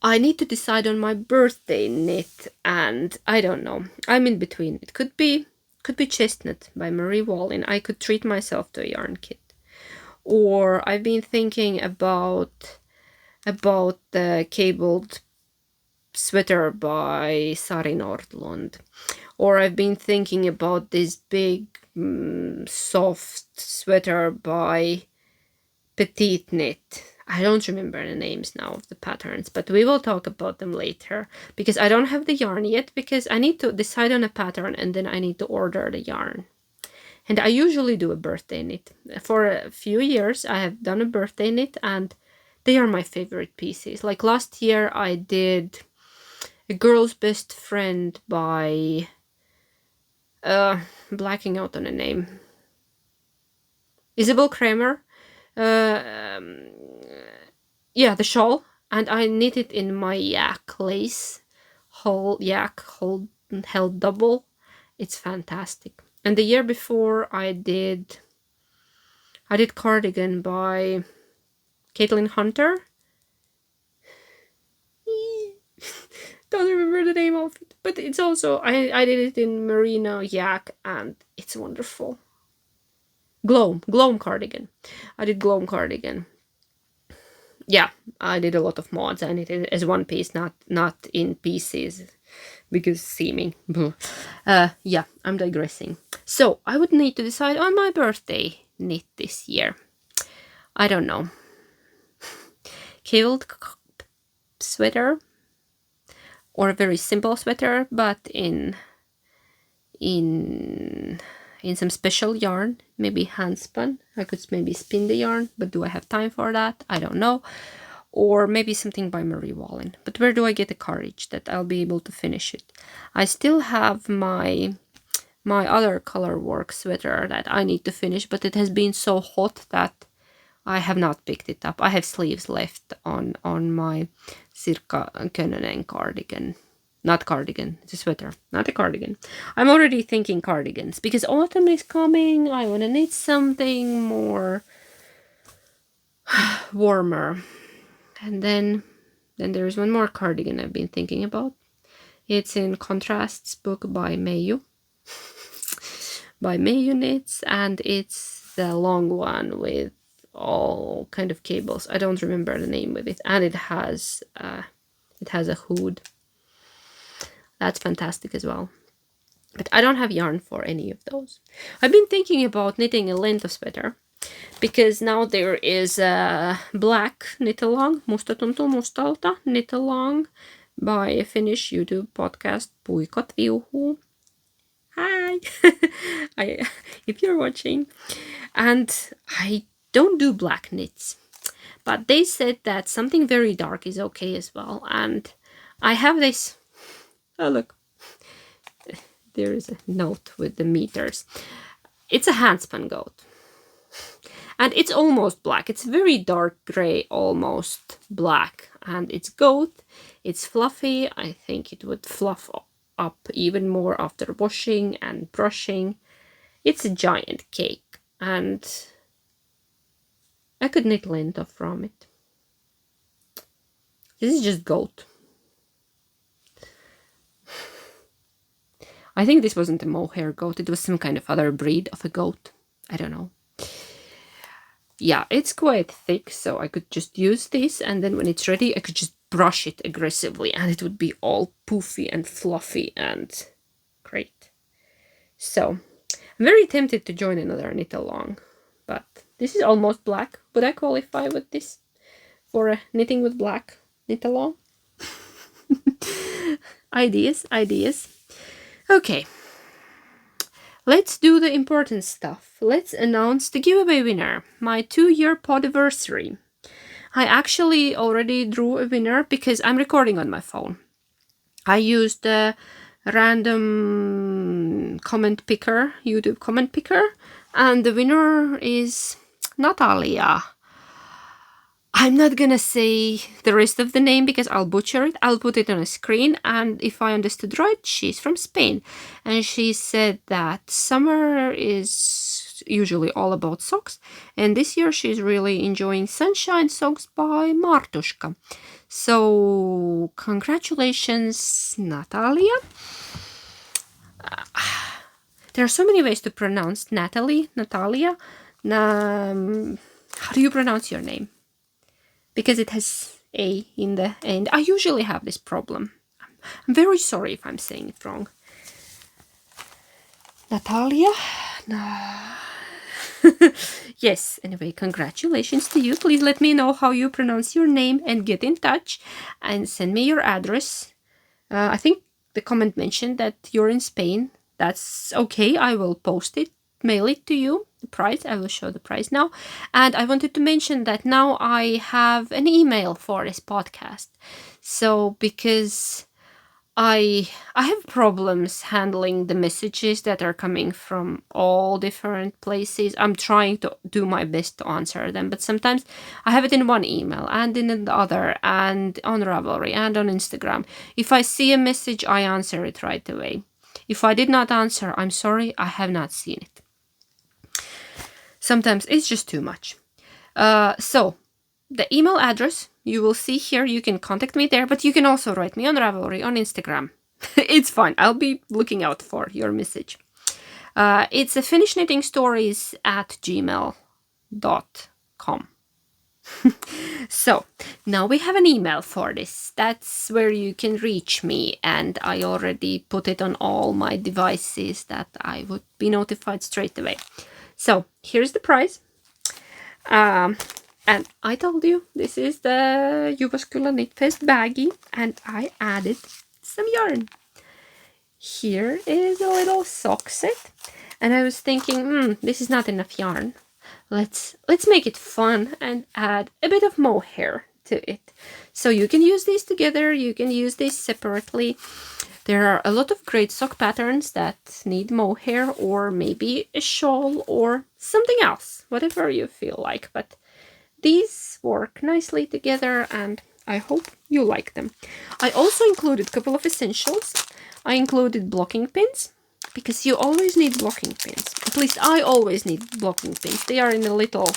I need to decide on my birthday knit, and I don't know. I'm in between. It could be Chestnut by Marie Wallin. I could treat myself to a yarn kit. Or I've been thinking about the cabled sweater by Sari Nordlund. Or I've been thinking about this big soft sweater by Petite Knit. I don't remember the names now of the patterns, but we will talk about them later because I don't have the yarn yet, because I need to decide on a pattern and then I need to order the yarn. And I usually do a birthday knit. For a few years I have done a birthday knit and they are my favorite pieces. Like last year I did A Girl's Best Friend by blacking out on a name. Isabel Kramer. Yeah, the shawl, and I knit it in my yak lace, held double. It's fantastic. And the year before I did cardigan by Caitlin Hunter. Don't remember the name of it, but it's also I did it in merino yak and it's wonderful. Gloam cardigan. I did Gloam cardigan. Yeah, I did a lot of mods. I knit it as one piece, not in pieces, because seaming. Yeah, I'm digressing. So I would need to decide on my birthday knit this year. I don't know. Cabled sweater or a very simple sweater, but in some special yarn, maybe hand spun. I could maybe spin the yarn, but do I have time for that? I don't know. Or maybe something by Marie Wallin. But where do I get the courage that I'll be able to finish it? I still have my other color work sweater that I need to finish, but it has been so hot that I have not picked it up. I have sleeves left on my Sirkka Könönen cardigan. Not cardigan, it's a sweater, not a cardigan. I'm already thinking cardigans because autumn is coming. I want to knit something more warmer. And then there's one more cardigan I've been thinking about. It's in Contrasts book by Meiju. By Meiju Knits, and it's the long one with all kind of cables. I don't remember the name of it, and it has a hood. That's fantastic as well. But I don't have yarn for any of those. I've been thinking about knitting a length of sweater, because now there is a black knit along, Musta tuntuu mustalta knit along by a Finnish YouTube podcast, Puikot Viuhuu. Hi! If you're watching. And I don't do black knits, but they said that something very dark is okay as well. And I have this. Oh, look. There is a note with the meters. It's a handspun goat. And it's almost black. It's very dark gray, almost black. And it's goat. It's fluffy. I think it would fluff up even more after washing and brushing. It's a giant cake. And I could knit lint off from it. This is just goat. I think this wasn't a mohair goat. It was some kind of other breed of a goat. I don't know. Yeah, it's quite thick, so I could just use this, and then when it's ready, I could just brush it aggressively, and it would be all poofy and fluffy and great. So, I'm very tempted to join another knit along, but this is almost black. Would I qualify with this for a knitting with black knit along? Ideas. Okay, let's do the important stuff. Let's announce the giveaway winner, my 2-year podiversary. I actually already drew a winner because I'm recording on my phone. I used a random comment picker, YouTube comment picker, and the winner is Natalia. I'm not gonna say the rest of the name because I'll butcher it. I'll put it on a screen, and if I understood right, she's from Spain. And she said that summer is usually all about socks, and this year she's really enjoying Sunshine Socks by Martushka. So, congratulations, Natalia. There are so many ways to pronounce Natalia. How do you pronounce your name? Because it has A in the end. I usually have this problem. I'm very sorry if I'm saying it wrong. Natalia? No. Yes, anyway, congratulations to you. Please let me know how you pronounce your name and get in touch and send me your address. I think the comment mentioned that you're in Spain. That's okay. I will post it, mail it to you. The price, I will show the price now. And I wanted to mention that now I have an email for this podcast. So because I have problems handling the messages that are coming from all different places. I'm trying to do my best to answer them, but sometimes I have it in one email and in the other, and on Ravelry and on Instagram. If I see a message, I answer it right away. If I did not answer, I'm sorry, I have not seen it. Sometimes it's just too much. So the email address you will see here, you can contact me there, but you can also write me on Ravelry on Instagram. It's fine. I'll be looking out for your message. It's a finnishknittingstories@gmail.com. So now we have an email for this. That's where you can reach me, and I already put it on all my devices that I would be notified straight away. So here's the prize. And I told you this is the Jyväskylä Knit Fest baggie, and I added some yarn. Here is a little sock set. And I was thinking, this is not enough yarn. Let's make it fun and add a bit of mohair to it. So you can use these together, you can use these separately. There are a lot of great sock patterns that need mohair or maybe a shawl or something else, whatever you feel like. But these work nicely together and I hope you like them. I also included a couple of essentials. I included blocking pins because you always need blocking pins. At least I always need blocking pins. They are in a little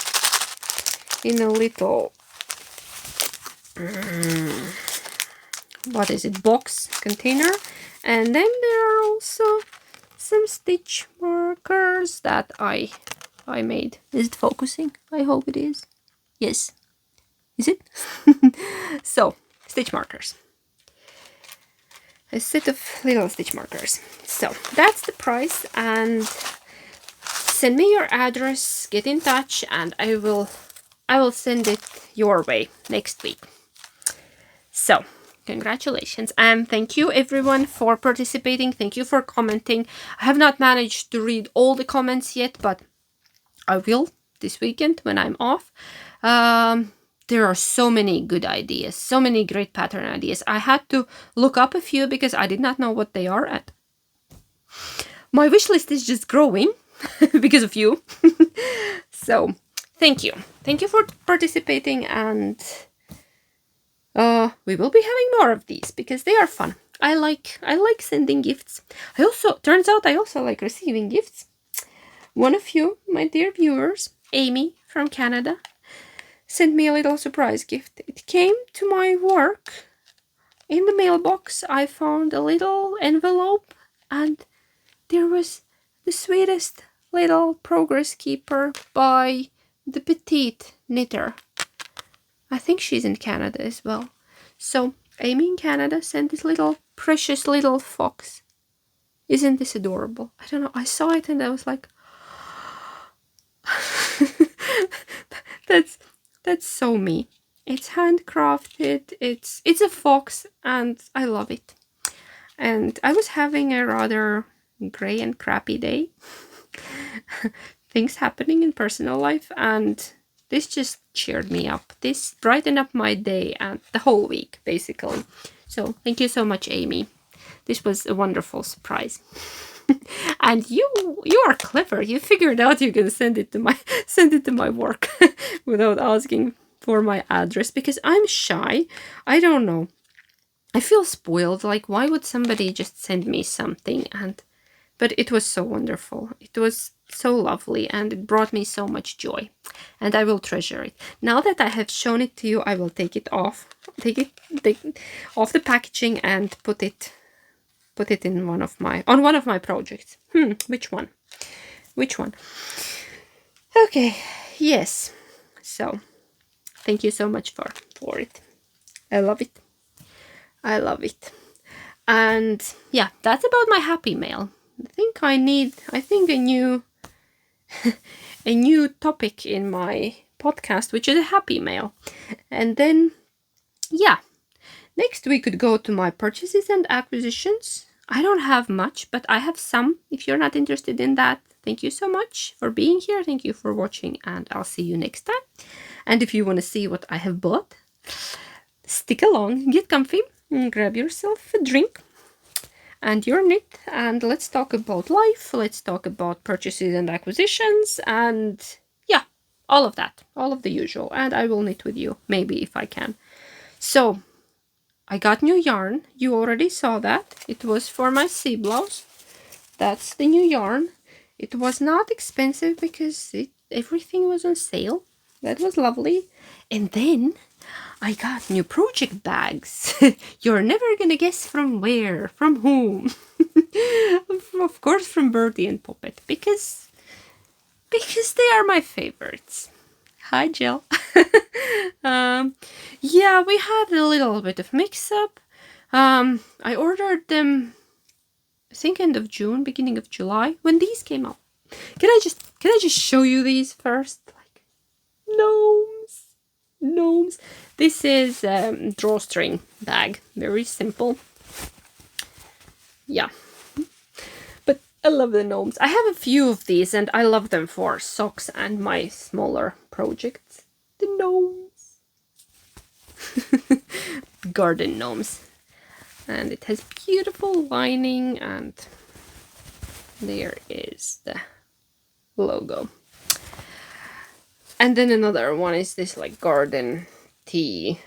what is it, box container. And then there are also some stitch markers that I made. Is it focusing? I hope it is. Yes. Is it? So, stitch markers. A set of little stitch markers. So, that's the price, and send me your address, get in touch, and I will send it your way next week. So, congratulations, and thank you everyone for participating. Thank you for commenting. I have not managed to read all the comments yet, but I will this weekend when I'm off. There are so many good ideas, so many great pattern ideas. I had to look up a few because I did not know what they are at. My wish list is just growing because of you. So, thank you. Thank you for participating, and we will be having more of these because they are fun. I like sending gifts. Turns out I also like receiving gifts. One of you, my dear viewers, Amy from Canada, sent me a little surprise gift. It came to my work. In the mailbox, I found a little envelope, and there was the sweetest little progress keeper by the petite knitter. I think she's in Canada as well. So, Amy in Canada sent this little precious little fox. Isn't this adorable? I don't know. I saw it and I was like, that's so me. It's handcrafted. It's a fox, and I love it. And I was having a rather gray and crappy day. Things happening in personal life, and this just cheered me up. This brightened up my day and the whole week, basically. So thank you so much, Amy. This was a wonderful surprise. And you are clever. You figured out you can send it to my work without asking for my address, because I'm shy. I don't know. I feel spoiled. Like, why would somebody just send me something? But it was so wonderful. It was so lovely, and it brought me so much joy, and I will treasure it. Now that I have shown it to you, I will take it off the packaging and put it in one of my projects. Which one? Okay, yes. So, thank you so much for it. I love it. And yeah, that's about my happy mail. I think a new topic in my podcast, which is a happy mail. And then, yeah, next we could go to my purchases and acquisitions. I don't have much, but I have some. If you're not interested in that, thank you so much for being here. Thank you for watching, and I'll see you next time. And if you want to see what I have bought, stick along, get comfy, and grab yourself a drink and your knit, and let's talk about life. Let's talk about purchases and acquisitions, and yeah, all of that, all of the usual. And I will knit with you, maybe, if I can. So, I got new yarn. You already saw that. It was for my sea blouse. That's the new yarn. It was not expensive because everything was on sale. That was lovely. And then I got new project bags. You're never gonna guess from where, from whom. Of course from Birdie and Puppet, because they are my favorites. Hi, Jill. Yeah, we had a little bit of mix-up. I ordered them, I think, end of June, beginning of July, when these came out. Can I just show you these first? Like, gnomes. This is a drawstring bag, very simple. yeah. But I love the gnomes. I have a few of these and I love them for socks and my smaller projects. The gnomes. Garden gnomes. And it has beautiful lining, and there is the logo. And then another one is this like garden tea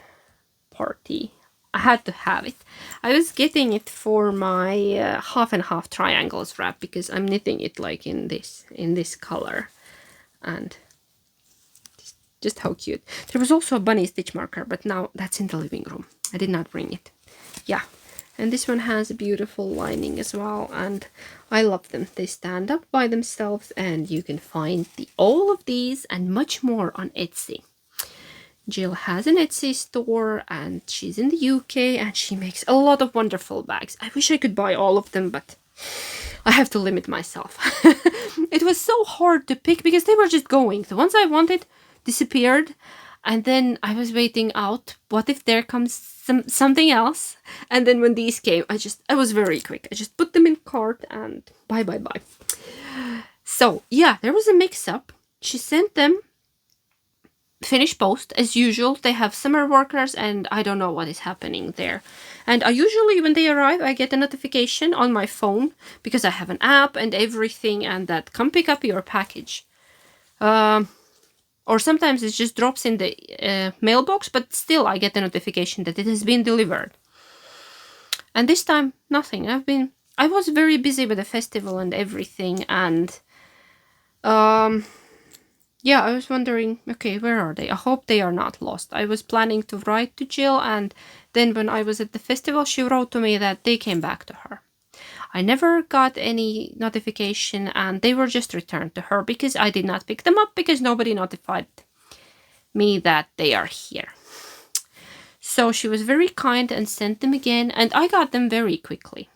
party. I had to have it. I was getting it for my half and half triangles wrap because I'm knitting it like in this color. And just how cute. There was also a bunny stitch marker, but now that's in the living room. I did not bring it. Yeah. And this one has a beautiful lining as well, and I love them. They stand up by themselves, and you can find all of these and much more on Etsy. Jill has an Etsy store, and she's in the UK, and she makes a lot of wonderful bags. I wish I could buy all of them, but I have to limit myself. It was so hard to pick because they were just going. The ones I wanted disappeared. And then I was waiting out, what if there comes something else? And then when these came, I was very quick. I just put them in cart and bye. So yeah, there was a mix-up. She sent them Finnish post as usual. They have summer workers and I don't know what is happening there. And I usually, when they arrive, I get a notification on my phone because I have an app and everything, and that come pick up your package. Or sometimes it just drops in the mailbox, but still I get the notification that it has been delivered. And this time, nothing. I was very busy with the festival and everything, and yeah, I was wondering, okay, where are they? I hope they are not lost. I was planning to write to Jill, and then when I was at the festival, she wrote to me that they came back to her. I never got any notification, and they were just returned to her because I did not pick them up because nobody notified me that they are here. So she was very kind and sent them again, and I got them very quickly.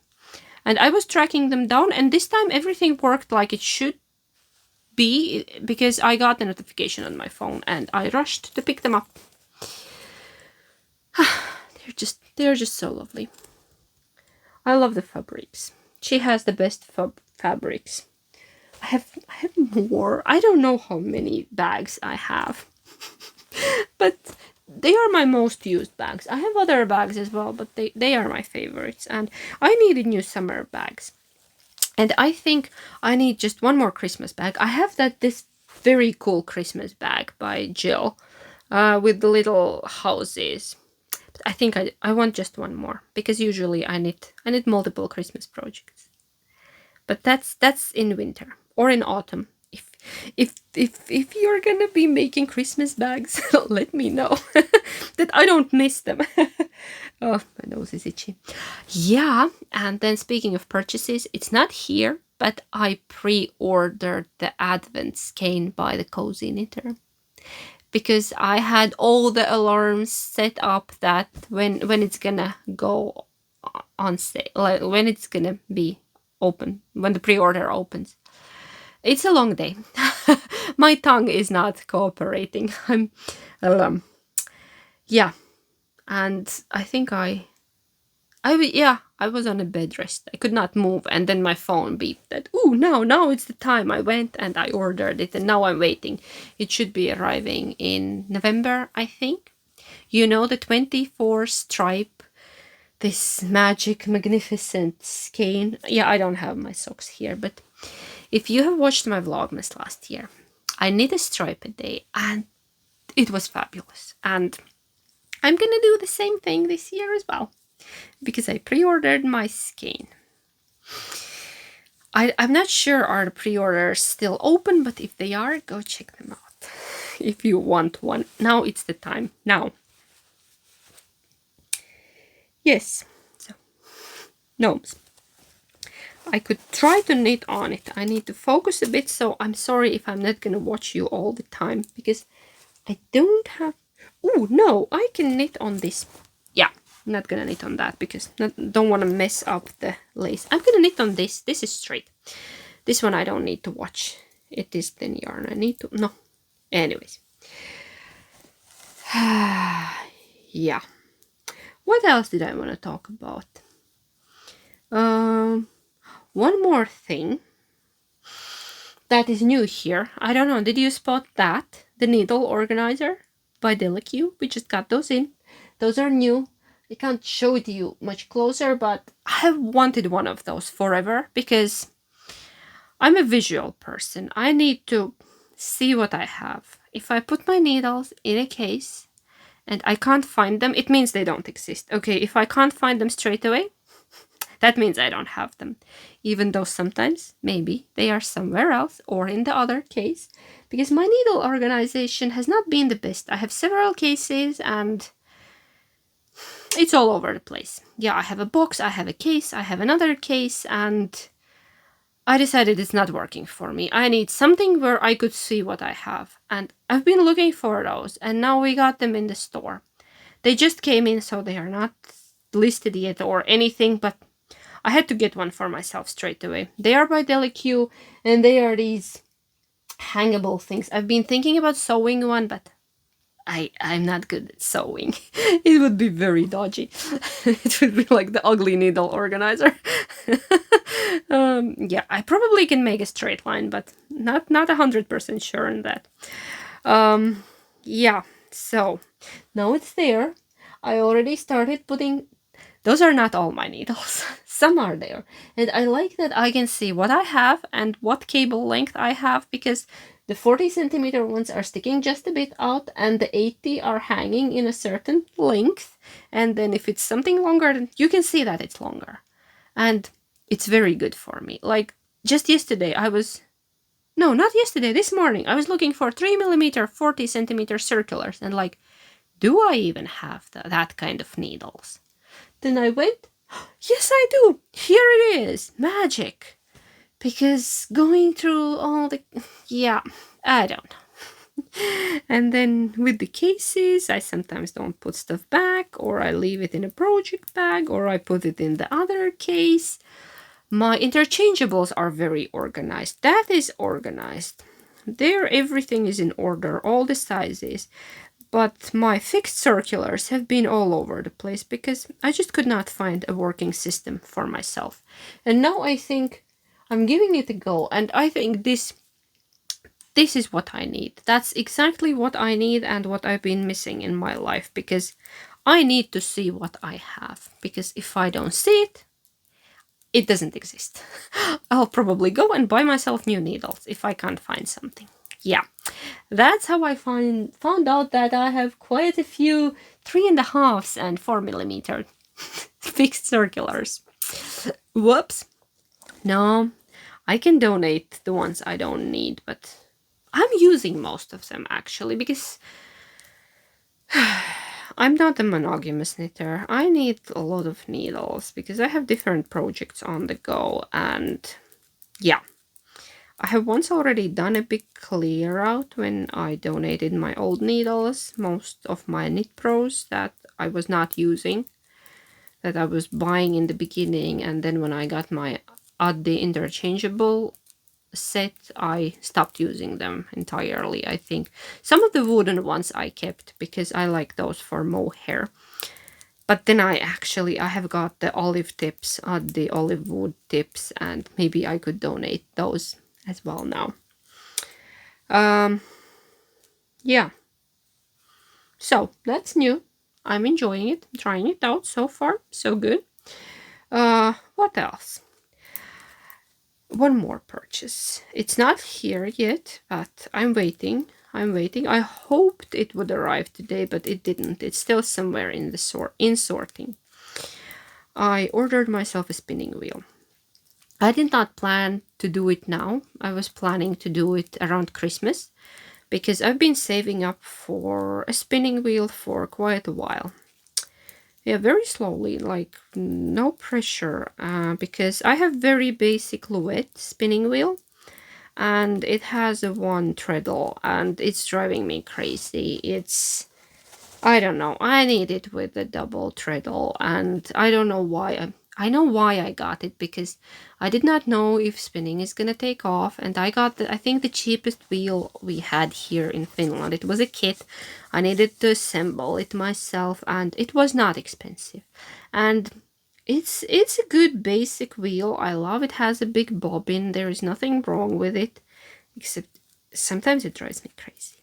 And I was tracking them down, and this time everything worked like it should be because I got the notification on my phone and I rushed to pick them up. They're just so lovely. I love the fabrics. She has the best fabrics. I have more. I don't know how many bags I have. But they are my most used bags. I have other bags as well, but they are my favorites. And I needed new summer bags. And I think I need just one more Christmas bag. I have this very cool Christmas bag by Jill with the little houses. I think I want just one more because usually I need multiple Christmas projects. But that's in winter or in autumn. If you're gonna be making Christmas bags, let me know that I don't miss them. Oh, my nose is itchy. Yeah, and then speaking of purchases, it's not here, but I pre-ordered the Advent skein by the Cozy Knitter. Because I had all the alarms set up that when it's gonna go on sale, like when it's gonna be open, when the pre-order opens. It's a long day. My tongue is not cooperating. Yeah, and I think I was on a bed rest. I could not move, and then my phone beeped that, "Ooh, now it's the time." I went and I ordered it, and now I'm waiting. It should be arriving in November, I think. You know, the 24 stripe, this magic, magnificent skein. Yeah, I don't have my socks here, but if you have watched my Vlogmas last year, I knit a stripe a day, and it was fabulous. And I'm gonna do the same thing this year as well, because I pre-ordered my skein. I'm not sure are the pre-orders still open, but if they are, go check them out. If you want one, now it's the time. Now. Yes, so gnomes. I could try to knit on it. I need to focus a bit, so I'm sorry if I'm not gonna watch you all the time, because I don't have... Oh, no, I can knit on this. Yeah, I'm not gonna knit on that because don't want to mess up the lace. I'm gonna knit on this. This is straight. This one I don't need to watch. It is thin yarn. I need to... No. Anyways. Yeah. What else did I want to talk about? One more thing that is new here. I don't know, did you spot that? The needle organizer by Deliq. We just got those in. Those are new. I can't show it to you much closer, but I have wanted one of those forever because I'm a visual person. I need to see what I have. If I put my needles in a case and I can't find them, it means they don't exist. Okay, if I can't find them straight away, that means I don't have them. Even though sometimes, maybe, they are somewhere else or in the other case. Because my needle organization has not been the best. I have several cases and it's all over the place. Yeah, I have a box, I have a case, I have another case, and I decided it's not working for me. I need something where I could see what I have. And I've been looking for those, and now we got them in the store. They just came in, so they are not listed yet or anything, but I had to get one for myself straight away. They are by Deliq, and they are these hangable things. I've been thinking about sewing one, but I'm not good at sewing. It would be very dodgy. It would be like the ugly needle organizer. Yeah, I probably can make a straight line, but not 100% sure on that. Yeah, so now it's there. I already started putting... Those are not all my needles. Some are there. And I like that I can see what I have and what cable length I have, because the 40 centimeter ones are sticking just a bit out and the 80 are hanging in a certain length. And then if it's something longer, then you can see that it's longer. And it's very good for me. Like just yesterday not yesterday, this morning, I was looking for 3mm 40 centimeter circulars and like, do I even have that kind of needles? Then I went, yes, I do. Here it is. Magic. Because going through all the... Yeah, I don't know. And then with the cases, I sometimes don't put stuff back, or I leave it in a project bag, or I put it in the other case. My interchangeables are very organized. That is organized. There, everything is in order, all the sizes. But my fixed circulars have been all over the place because I just could not find a working system for myself. And now I think I'm giving it a go, and I think this is what I need. That's exactly what I need and what I've been missing in my life, because I need to see what I have. Because if I don't see it, it doesn't exist. I'll probably go and buy myself new needles if I can't find something. Yeah, that's how I found out that I have quite a few 3.5 and 4mm fixed circulars. Whoops. No, I can donate the ones I don't need, but I'm using most of them actually, because I'm not a monogamous knitter. I need a lot of needles because I have different projects on the go, and yeah. I have once already done a big clear out when I donated my old needles, most of my knit pros that I was not using, that I was buying in the beginning, and then when I got my Addi interchangeable set, I stopped using them entirely, I think. Some of the wooden ones I kept because I like those for mohair. But then I have got the olive tips, Addi olive wood tips, and maybe I could donate those as well now. Yeah. So that's new. I'm enjoying it, trying it out. So far, so good. What else? One more purchase. It's not here yet, but I'm waiting. I hoped it would arrive today, but it didn't. It's still somewhere in the sorting. I ordered myself a spinning wheel. I did not plan to do it now. I was planning to do it around Christmas because I've been saving up for a spinning wheel for quite a while. Yeah, very slowly, like no pressure, because I have very basic Louette spinning wheel and it has a one treadle and it's driving me crazy. I don't know, I need it with a double treadle, and I don't know why. I know why I got it, because I did not know if spinning is gonna take off, and I got I think the cheapest wheel we had here in Finland. It was a kit. I needed to assemble it myself, and it was not expensive. And It's a good basic wheel. I love it. Has a big bobbin. There is nothing wrong with it, except sometimes it drives me crazy.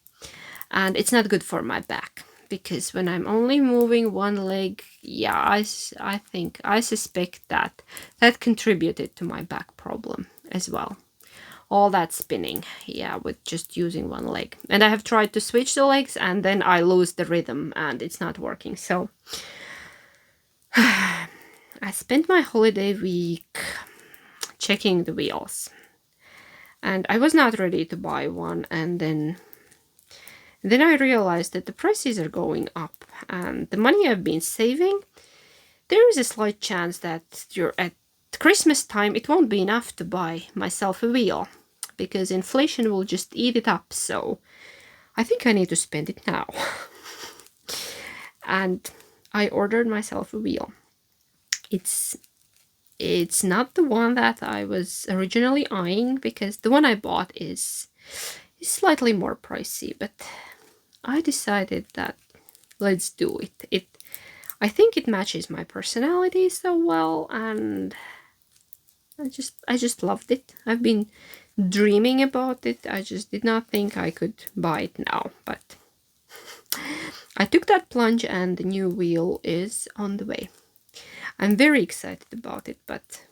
And it's not good for my back, because when I'm only moving one leg, yeah, I think, I suspect that contributed to my back problem as well. All that spinning, yeah, with just using one leg. And I have tried to switch the legs, and then I lose the rhythm and it's not working. So I spent my holiday week checking the wheels. And I was not ready to buy one, and then I realized that the prices are going up, and the money I've been saving, there is a slight chance that at Christmas time it won't be enough to buy myself a wheel, because inflation will just eat it up. So I think I need to spend it now. And I ordered myself a wheel. It's not the one that I was originally eyeing, because the one I bought is slightly more pricey, but I decided that let's do it. I think it matches my personality so well, and I just loved it. I've been dreaming about it. I just did not think I could buy it now, but I took that plunge and the new wheel is on the way. I'm very excited about it, but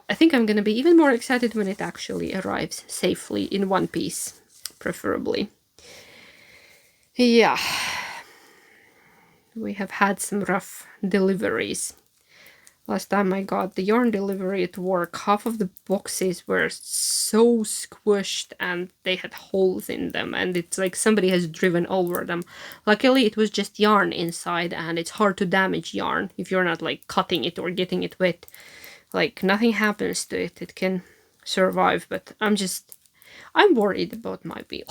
I think I'm going to be even more excited when it actually arrives safely in one piece, preferably. Yeah, we have had some rough deliveries. Last time I got the yarn delivery at work, half of the boxes were so squished and they had holes in them, and it's like somebody has driven over them. Luckily, it was just yarn inside, and it's hard to damage yarn if you're not like cutting it or getting it wet. Like, nothing happens to it. It can survive, but I'm worried about my wheel.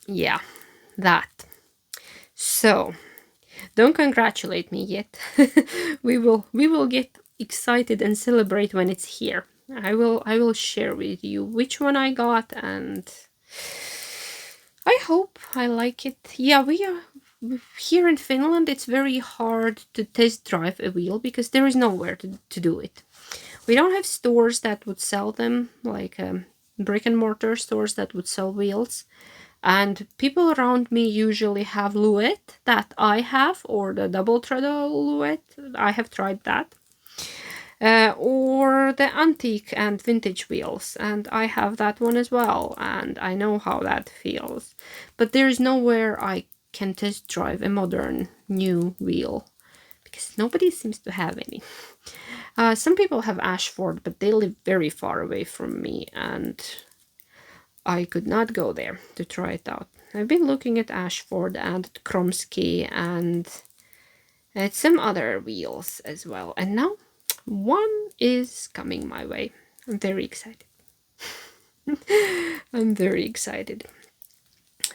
Yeah, that. So, don't congratulate me yet. we will get excited and celebrate when it's here. I will share with you which one I got, and I hope I like it. Yeah, we are here in Finland. It's very hard to test drive a wheel because there is nowhere to do it. We don't have stores that would sell them, like brick and mortar stores that would sell wheels. And people around me usually have Luet that I have, or the double treadle Luet. I have tried that. Or the antique and vintage wheels, and I have that one as well, and I know how that feels. But there is nowhere I can test drive a modern new wheel, because nobody seems to have any. Some people have Ashford, but they live very far away from me, and I could not go there to try it out. I've been looking at Ashford and Kromsky and at some other wheels as well. And now one is coming my way. I'm very excited. I'm very excited.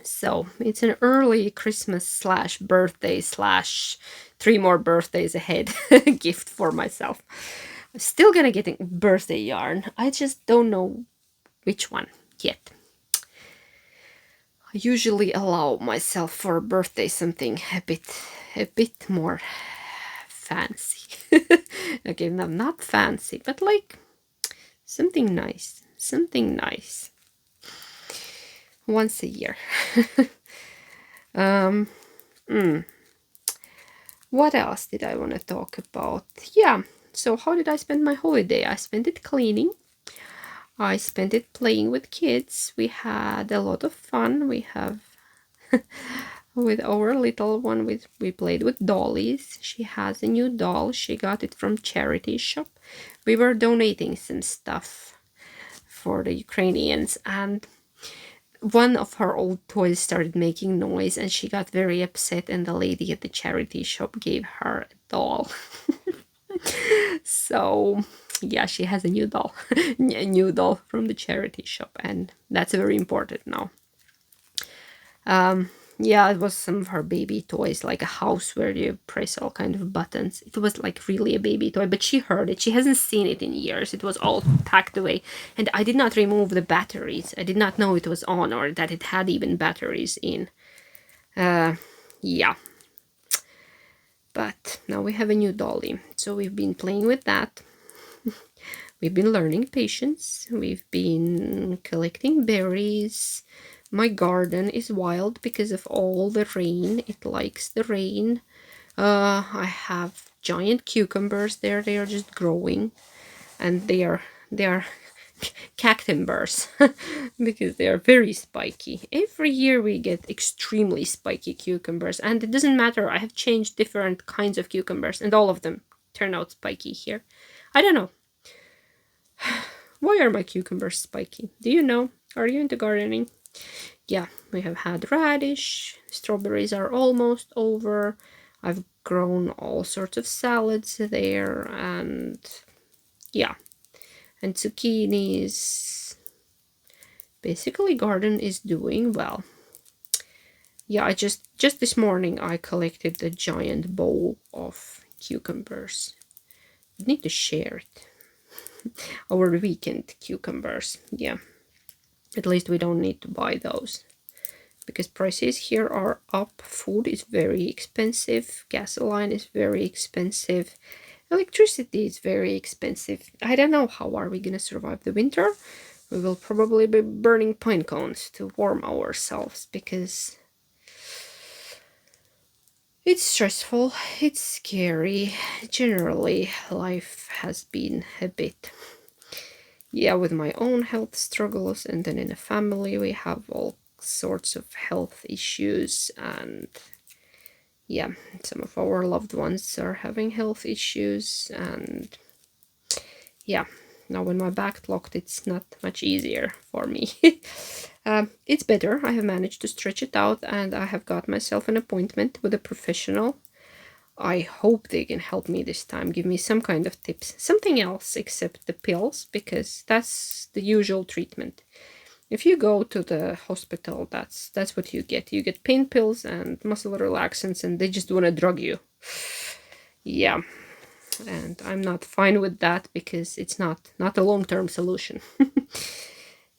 So it's an early Christmas / birthday / 3 more birthdays ahead gift for myself. I'm still gonna get a birthday yarn. I just don't know which one yet. I usually allow myself for a birthday something a bit more fancy. Okay, no, not fancy, but like something nice. Once a year. What else did I want to talk about? Yeah, so how did I spend my holiday? I spent it cleaning. I spent it playing with kids. We had a lot of fun. We have with our little one, we played with dollies. She has a new doll. She got it from charity shop. We were donating some stuff for the Ukrainians, and one of her old toys started making noise, and she got very upset, and the lady at the charity shop gave her a doll. So yeah, she has a new doll. A new doll from the charity shop, and that's very important now. Yeah, it was some of her baby toys, like a house where you press all kind of buttons. It was like really a baby toy, but she heard it. She hasn't seen it in years. It was all packed away, and I did not remove the batteries. I did not know it was on, or that it had even batteries in. Yeah. But now we have a new dolly. So we've been playing with that. We've been learning patience. We've been collecting berries. My garden is wild because of all the rain. It likes the rain. I have giant cucumbers there. They are just growing, and they are cactumbers because they are very spiky. Every year we get extremely spiky cucumbers, and it doesn't matter. I have changed different kinds of cucumbers, and all of them turn out spiky here. I don't know. Why are my cucumbers spiky? Do you know? Are you into gardening? Yeah, we have had radish. Strawberries are almost over. I've grown all sorts of salads there, and yeah, and zucchinis. Basically, garden is doing well. Yeah, I just this morning I collected a giant bowl of cucumbers. I need to share it. Our weekend cucumbers. Yeah, at least we don't need to buy those because prices here are up. Food is very expensive. Gasoline is very expensive. Electricity is very expensive. I don't know how are we gonna survive the winter. We will probably be burning pine cones to warm ourselves because it's stressful, it's scary. Generally, life has been a bit, with my own health struggles, and then in a family we have all sorts of health issues, and some of our loved ones are having health issues, and now when my back locked, it's not much easier for me. It's better. I have managed to stretch it out, and I have got myself an appointment with a professional. I hope they can help me this time, give me some kind of tips, something else except the pills, because that's the usual treatment. If you go to the hospital, that's what you get. You get pain pills and muscle relaxants, and they just want to drug you. Yeah, and I'm not fine with that because it's not a long-term solution.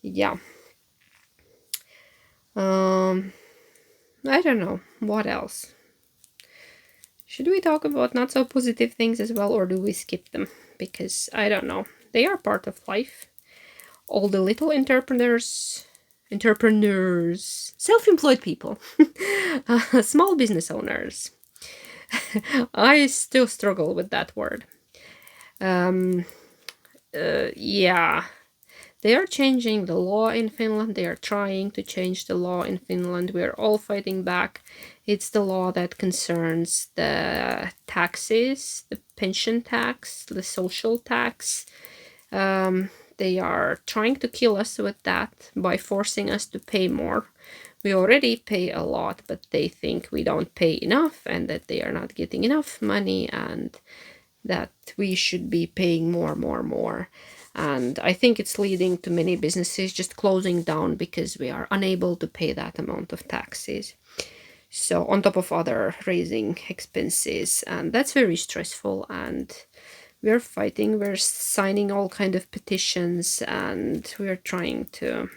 Yeah. I don't know what else. Should we talk about not so positive things as well, or do we skip them? Because I don't know. They are part of life. All the little entrepreneurs, self-employed people, small business owners. I still struggle with that word. They are changing the law in Finland. They are trying to change the law in Finland. We are all fighting back. It's the law that concerns the taxes, the pension tax, the social tax. They are trying to kill us with that by forcing us to pay more. We already pay a lot, but they think we don't pay enough and that they are not getting enough money and that we should be paying more. And I think it's leading to many businesses just closing down because we are unable to pay that amount of taxes. So on top of other raising expenses, and that's very stressful, and we're fighting, we're signing all kind of petitions, and we're trying to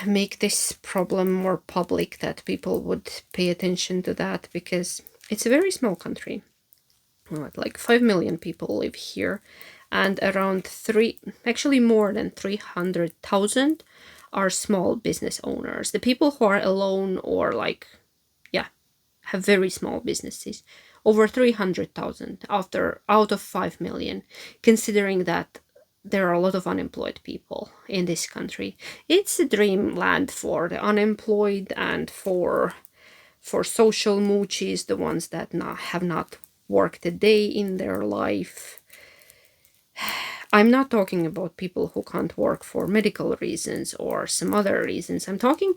make this problem more public, that people would pay attention to that, because it's a very small country. Like 5 million people live here, and around more than 300,000 are small business owners. The people who are alone or have very small businesses, over 300,000 out of 5 million, considering that there are a lot of unemployed people in this country. It's a dreamland for the unemployed and for social moochies, the ones that have not worked a day in their life. I'm not talking about people who can't work for medical reasons or some other reasons. I'm talking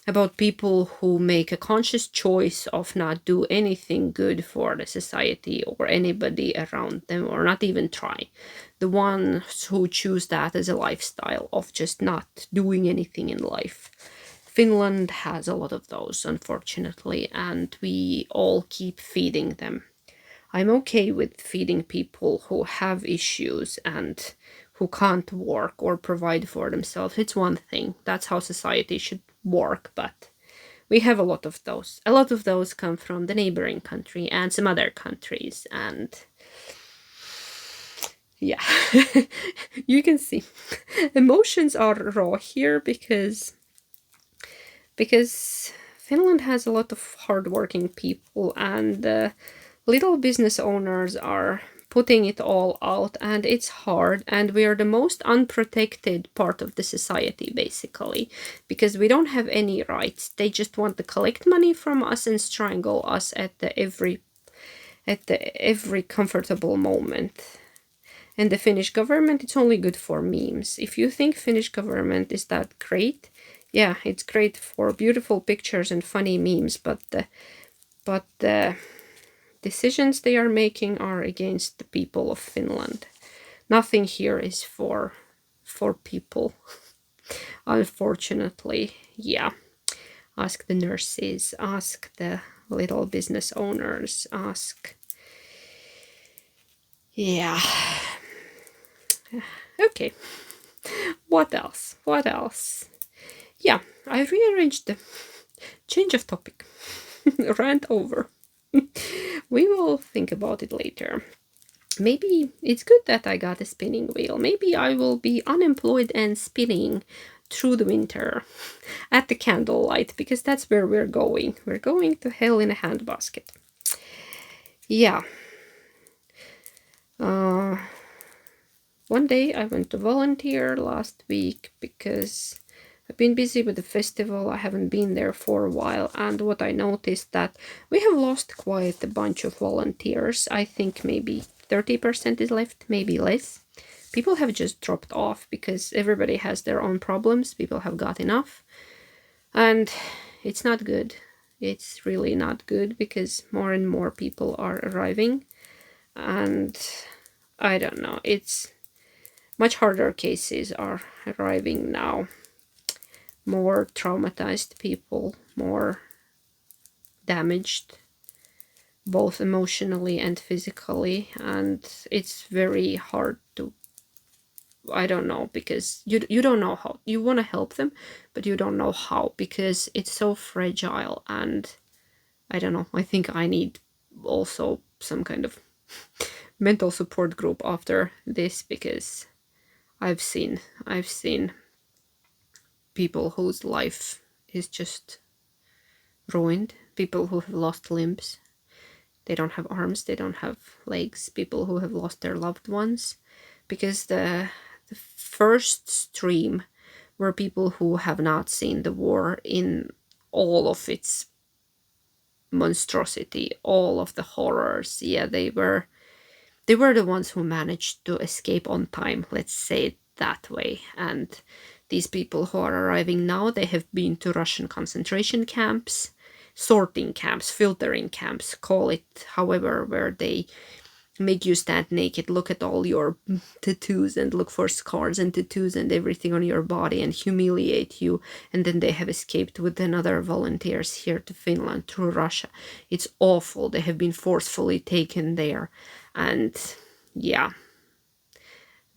about people who make a conscious choice of not do anything good for the society or anybody around them, or not even try. The ones who choose that as a lifestyle of just not doing anything in life. Finland has a lot of those, unfortunately, and we all keep feeding them. I'm okay with feeding people who have issues and who can't work or provide for themselves. It's one thing. That's how society should work. But we have a lot of those. A lot of those come from the neighboring country and some other countries, and yeah, you can see emotions are raw here because Finland has a lot of hardworking people, and little business owners are putting it all out, and it's hard, and we are the most unprotected part of the society, basically, because we don't have any rights. They just want to collect money from us and strangle us at every comfortable moment. And the Finnish government, it's only good for memes. If you think Finnish government is that great, yeah, it's great for beautiful pictures and funny memes, but the decisions they are making are against the people of Finland. Nothing here is for people. Unfortunately, yeah. Ask the nurses, ask the little business owners, ask... Yeah. Okay. What else? What else? Yeah, I rearranged the change of topic. Rant over. We will think about it later. Maybe it's good that I got a spinning wheel. Maybe I will be unemployed and spinning through the winter at the candlelight, because that's where we're going. We're going to hell in a handbasket. Yeah. One day I went to volunteer last week because I've been busy with the festival. I haven't been there for a while, and what I noticed that we have lost quite a bunch of volunteers. I think maybe 30% is left, maybe less. People have just dropped off because everybody has their own problems. People have got enough, and it's not good. It's really not good because more and more people are arriving, and I don't know, it's much harder cases are arriving now. More traumatized people, more damaged, both emotionally and physically, and it's very hard to, I don't know, because you don't know how. You want to help them, but you don't know how, because it's so fragile, and I don't know, I think I need also some kind of mental support group after this, because I've seen people whose life is just ruined, people who have lost limbs, they don't have arms, they don't have legs, people who have lost their loved ones, because the first stream were people who have not seen the war in all of its monstrosity, all of the horrors. Yeah, they were the ones who managed to escape on time, let's say it that way. And these people who are arriving now, they have been to Russian concentration camps, sorting camps, filtering camps, call it however, where they make you stand naked, look at all your tattoos and look for scars and tattoos and everything on your body and humiliate you. And then they have escaped with another volunteers here to Finland through Russia. It's awful. They have been forcefully taken there. And yeah,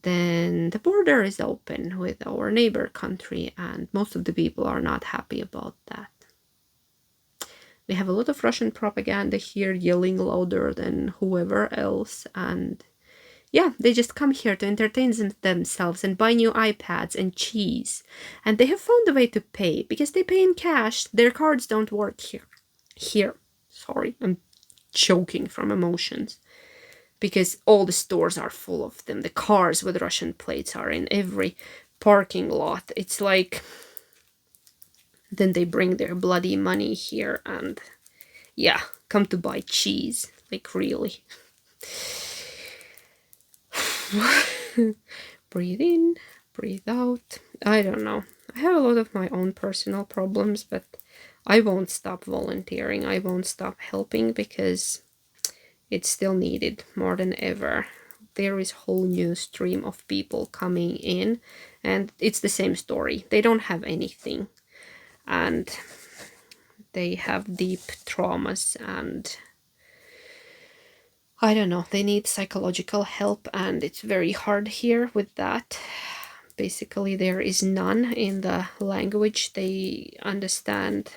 then the border is open with our neighbor country, and most of the people are not happy about that. We have a lot of Russian propaganda here, yelling louder than whoever else, and yeah, they just come here to entertain themselves and buy new iPads and cheese. And they have found a way to pay, because they pay in cash. Their cards don't work here. Sorry, I'm choking from emotions. Because all the stores are full of them. The cars with Russian plates are in every parking lot. It's like, then they bring their bloody money here and, yeah, come to buy cheese. Like, really. Breathe in, breathe out. I don't know. I have a lot of my own personal problems, but I won't stop volunteering. I won't stop helping, because it's still needed more than ever. There is a whole new stream of people coming in, and it's the same story. They don't have anything, and they have deep traumas, and I don't know, they need psychological help, and it's very hard here with that. Basically, there is none in the language they understand.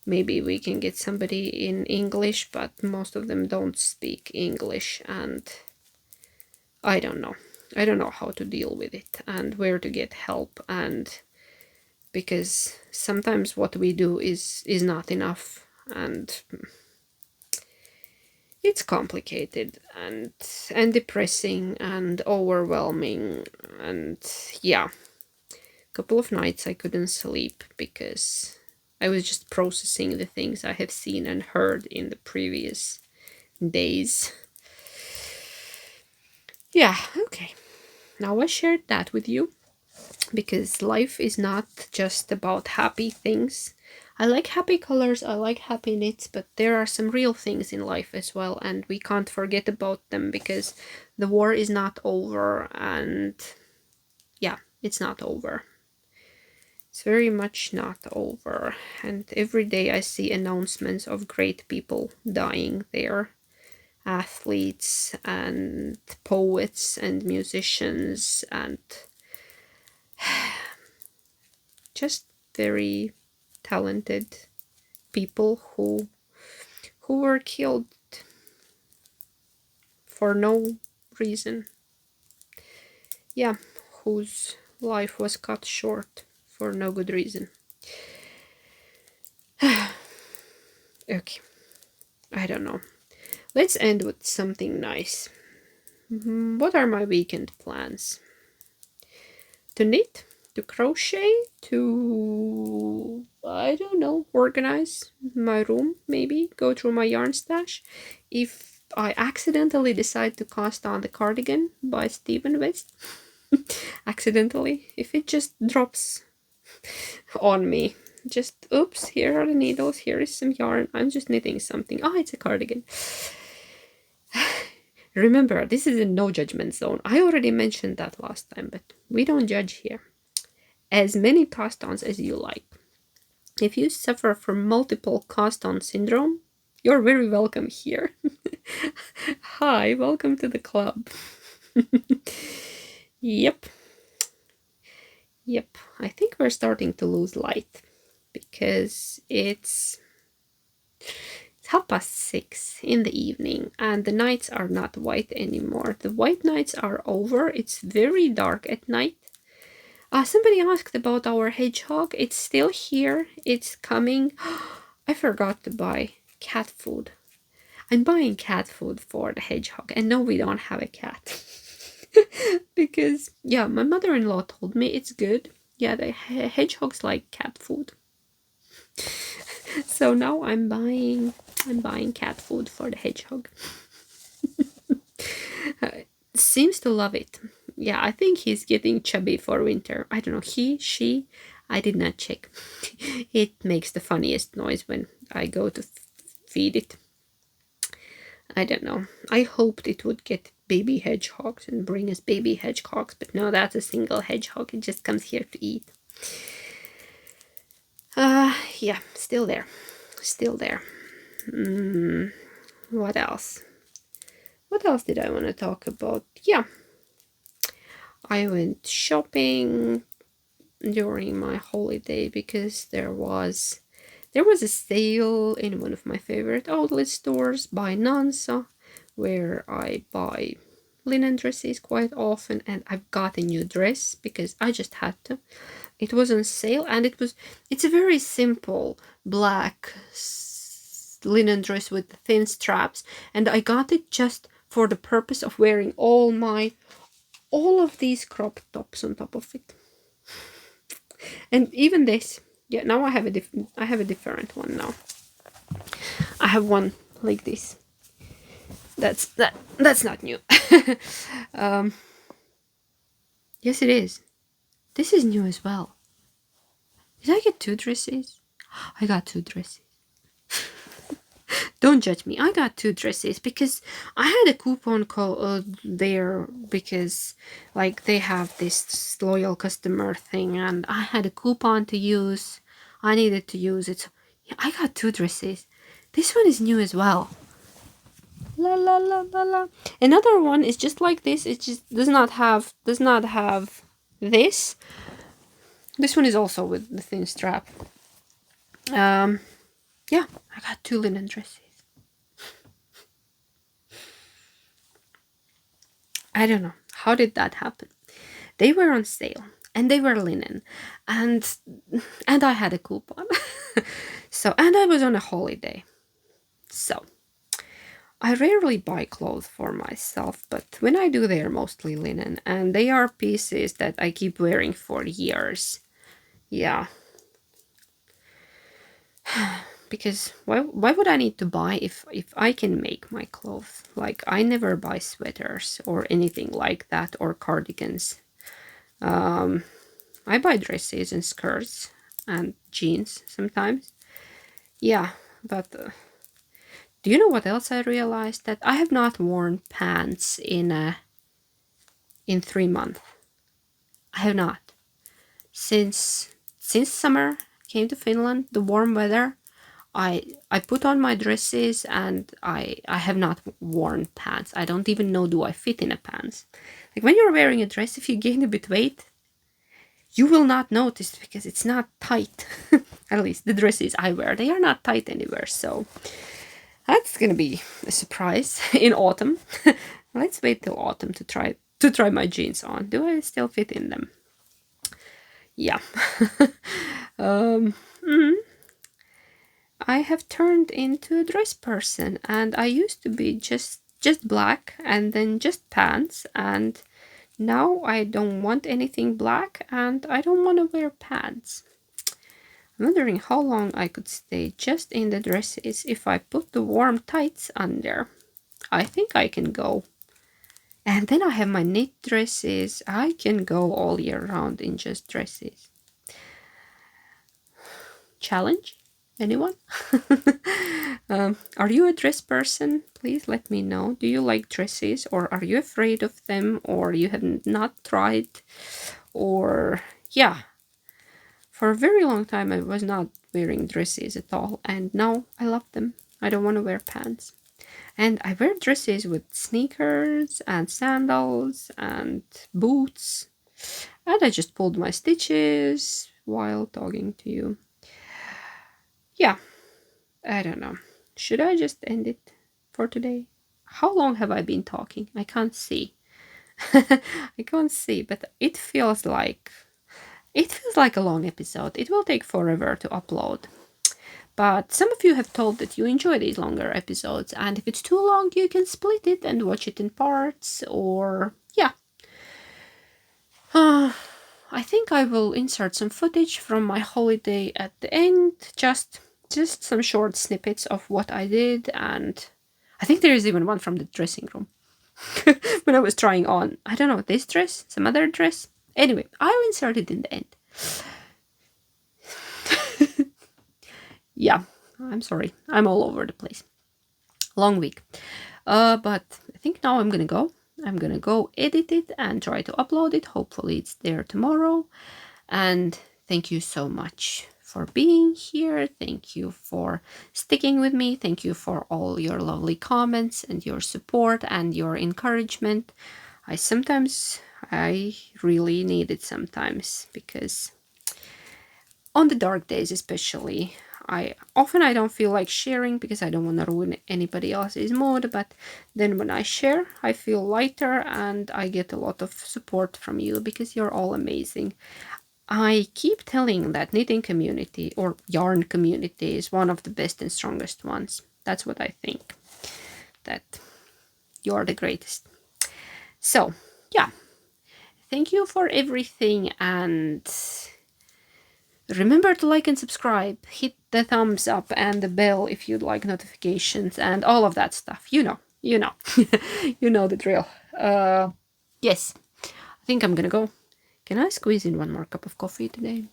maybe we can get somebody in English, but most of them don't speak English, and I don't know. I don't know how to deal with it and where to get help, and because sometimes what we do is not enough, and it's complicated and depressing and overwhelming, and yeah, a couple of nights I couldn't sleep because I was just processing the things I have seen and heard in the previous days. Yeah, okay. Now I shared that with you because life is not just about happy things. I like happy colors, I like happy knits, but there are some real things in life as well, and we can't forget about them because the war is not over, and yeah, it's not over. It's very much not over, and every day I see announcements of great people dying there. Athletes and poets and musicians and just very talented people who were killed for no reason. Yeah, whose life was cut short for no good reason. Okay, I don't know. Let's end with something nice. What are my weekend plans? To knit, to crochet, to, I don't know, organize my room, maybe go through my yarn stash. If I accidentally decide to cast on the cardigan by Stephen West, accidentally, if it just drops on me, just oops, here are the needles, here is some yarn, I'm just knitting something. Oh, it's a cardigan. Remember, this is a no judgment zone. I already mentioned that last time, but we don't judge here. As many cast-ons as you like. If you suffer from multiple cast-on syndrome, you're very welcome here. Hi, welcome to the club. Yep. I think we're starting to lose light because it's 6:30 in the evening and the nights are not white anymore. The white nights are over. It's very dark at night. Somebody asked about our hedgehog. It's still here. It's coming. I forgot to buy cat food. I'm buying cat food for the hedgehog. And no, we don't have a cat. Because, yeah, my mother-in-law told me it's good. Yeah, the hedgehogs like cat food. So now I'm buying cat food for the hedgehog. Seems to love it. Yeah, I think he's getting chubby for winter. I don't know, he, she, I did not check. It makes the funniest noise when I go to feed it. I don't know. I hoped it would get baby hedgehogs and bring us baby hedgehogs, but no, that's a single hedgehog. It just comes here to eat. Yeah, still there. What else? What else did I want to talk about? Yeah, I went shopping during my holiday because there was a sale in one of my favorite outlet stores by Nansa, where I buy linen dresses quite often, and I've got a new dress because I just had to. It was on sale, and it's a very simple black linen dress with thin straps, and I got it just for the purpose of wearing all of these crop tops on top of it. And even this, yeah, now I have a different one now. I have one like this. That's not new. Yes, it is. This is new as well. Did I get 2 dresses? I got 2 dresses. Don't judge me. I got 2 dresses because I had a coupon code there because like they have this loyal customer thing and I had a coupon to use. I needed to use it. So, yeah, I got 2 dresses. This one is new as well. La la la la la. Another one is just like this. It just does not have this. This one is also with the thin strap. yeah, I got 2 linen dresses. I don't know. How did that happen? They were on sale and they were linen and I had a coupon. And I was on a holiday. So I rarely buy clothes for myself, but when I do, they are mostly linen and they are pieces that I keep wearing for years. Yeah. Because why would I need to buy if I can make my clothes? Like, I never buy sweaters or anything like that, or cardigans. I buy dresses and skirts and jeans sometimes. Yeah, but do you know what else I realized? That I have not worn pants in 3 months. I have not. Since summer came to Finland, the warm weather, I put on my dresses and I have not worn pants. I don't even know do I fit in a pants. Like, when you're wearing a dress, if you gain a bit weight, you will not notice because it's not tight. At least the dresses I wear, they are not tight anywhere. So that's gonna be a surprise in autumn. Let's wait till autumn to try my jeans on. Do I still fit in them? Yeah. I have turned into a dress person, and I used to be just black and then just pants, and now I don't want anything black and I don't want to wear pants. I'm wondering how long I could stay just in the dresses if I put the warm tights under. I think I can go. And then I have my knit dresses. I can go all year round in just dresses. Challenge? Anyone? Are you a dress person? Please let me know. Do you like dresses, or are you afraid of them, or you have not tried? Or, yeah. For a very long time I was not wearing dresses at all, and now I love them. I don't want to wear pants. And I wear dresses with sneakers and sandals and boots. And I just pulled my stitches while talking to you. Yeah, I don't know. Should I just end it for today? How long have I been talking? I can't see. I can't see, but it feels like a long episode. It will take forever to upload. But some of you have told that you enjoy these longer episodes, and if it's too long, you can split it and watch it in parts, or yeah. I think I will insert some footage from my holiday at the end, just some short snippets of what I did, and I think there is even one from the dressing room when I was trying on, I don't know, this dress, some other dress. Anyway, I'll insert it in the end. Yeah, I'm sorry. I'm all over the place. Long week. But I think now I'm gonna go. I'm gonna go edit it and try to upload it. Hopefully it's there tomorrow. And thank you so much for being here. Thank you for sticking with me. Thank you for all your lovely comments and your support and your encouragement. I really need it sometimes, because on the dark days especially, I don't feel like sharing because I don't want to ruin anybody else's mood, but then when I share, I feel lighter and I get a lot of support from you because you're all amazing. I keep telling that knitting community or yarn community is one of the best and strongest ones. That's what I think, that you're the greatest. So, yeah. Thank you for everything, and remember to like and subscribe. Hit the thumbs up and the bell if you'd like notifications and all of that stuff. You know. You know the drill. Yes. I think I'm gonna go. Can I squeeze in one more cup of coffee today?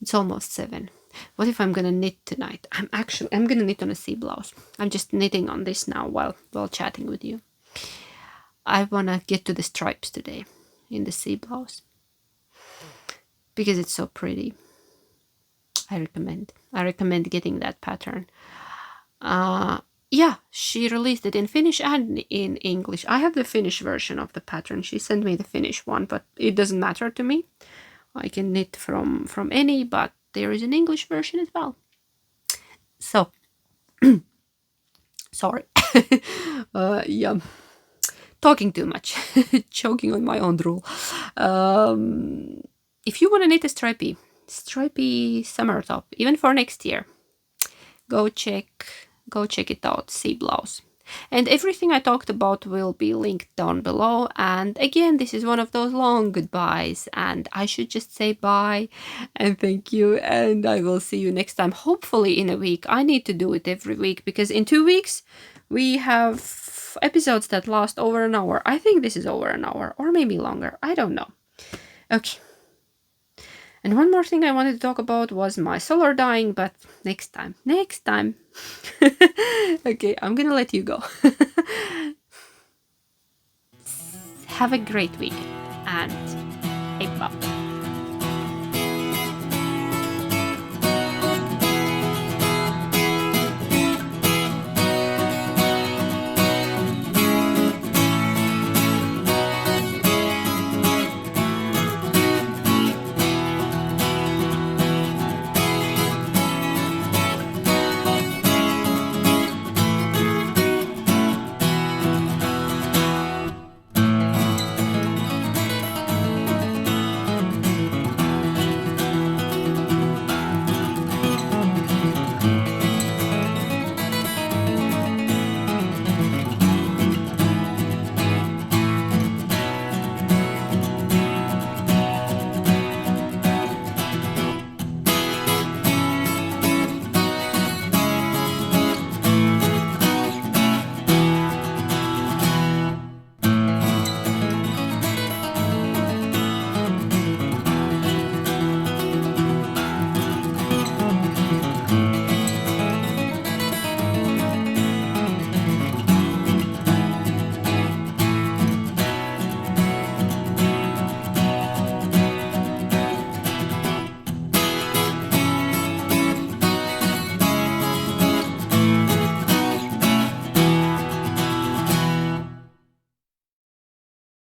It's almost 7. What if I'm gonna knit tonight? I'm gonna knit on a sea blouse. I'm just knitting on this now while chatting with you. I wanna get to the stripes today in the sea blouse because it's so pretty. I recommend getting that pattern. Yeah, she released it in Finnish and in English. I have the Finnish version of the pattern. She sent me the Finnish one, but it doesn't matter to me. I can knit from any, but there is an English version as well. So, sorry. Yeah, talking too much, choking on my own drool. If you want to knit a stripy summer top, even for next year, go check it out. Sea blouse. And everything I talked about will be linked down below. And again, this is one of those long goodbyes, and I should just say bye and thank you, and I will see you next time, hopefully in a week. I need to do it every week because in 2 weeks we have episodes that last over an hour. I think this is over an hour, or maybe longer. I don't know. Okay. And one more thing I wanted to talk about was my solar dying, but next time. Okay, I'm gonna let you go. Have a great weekend, and hey, bye.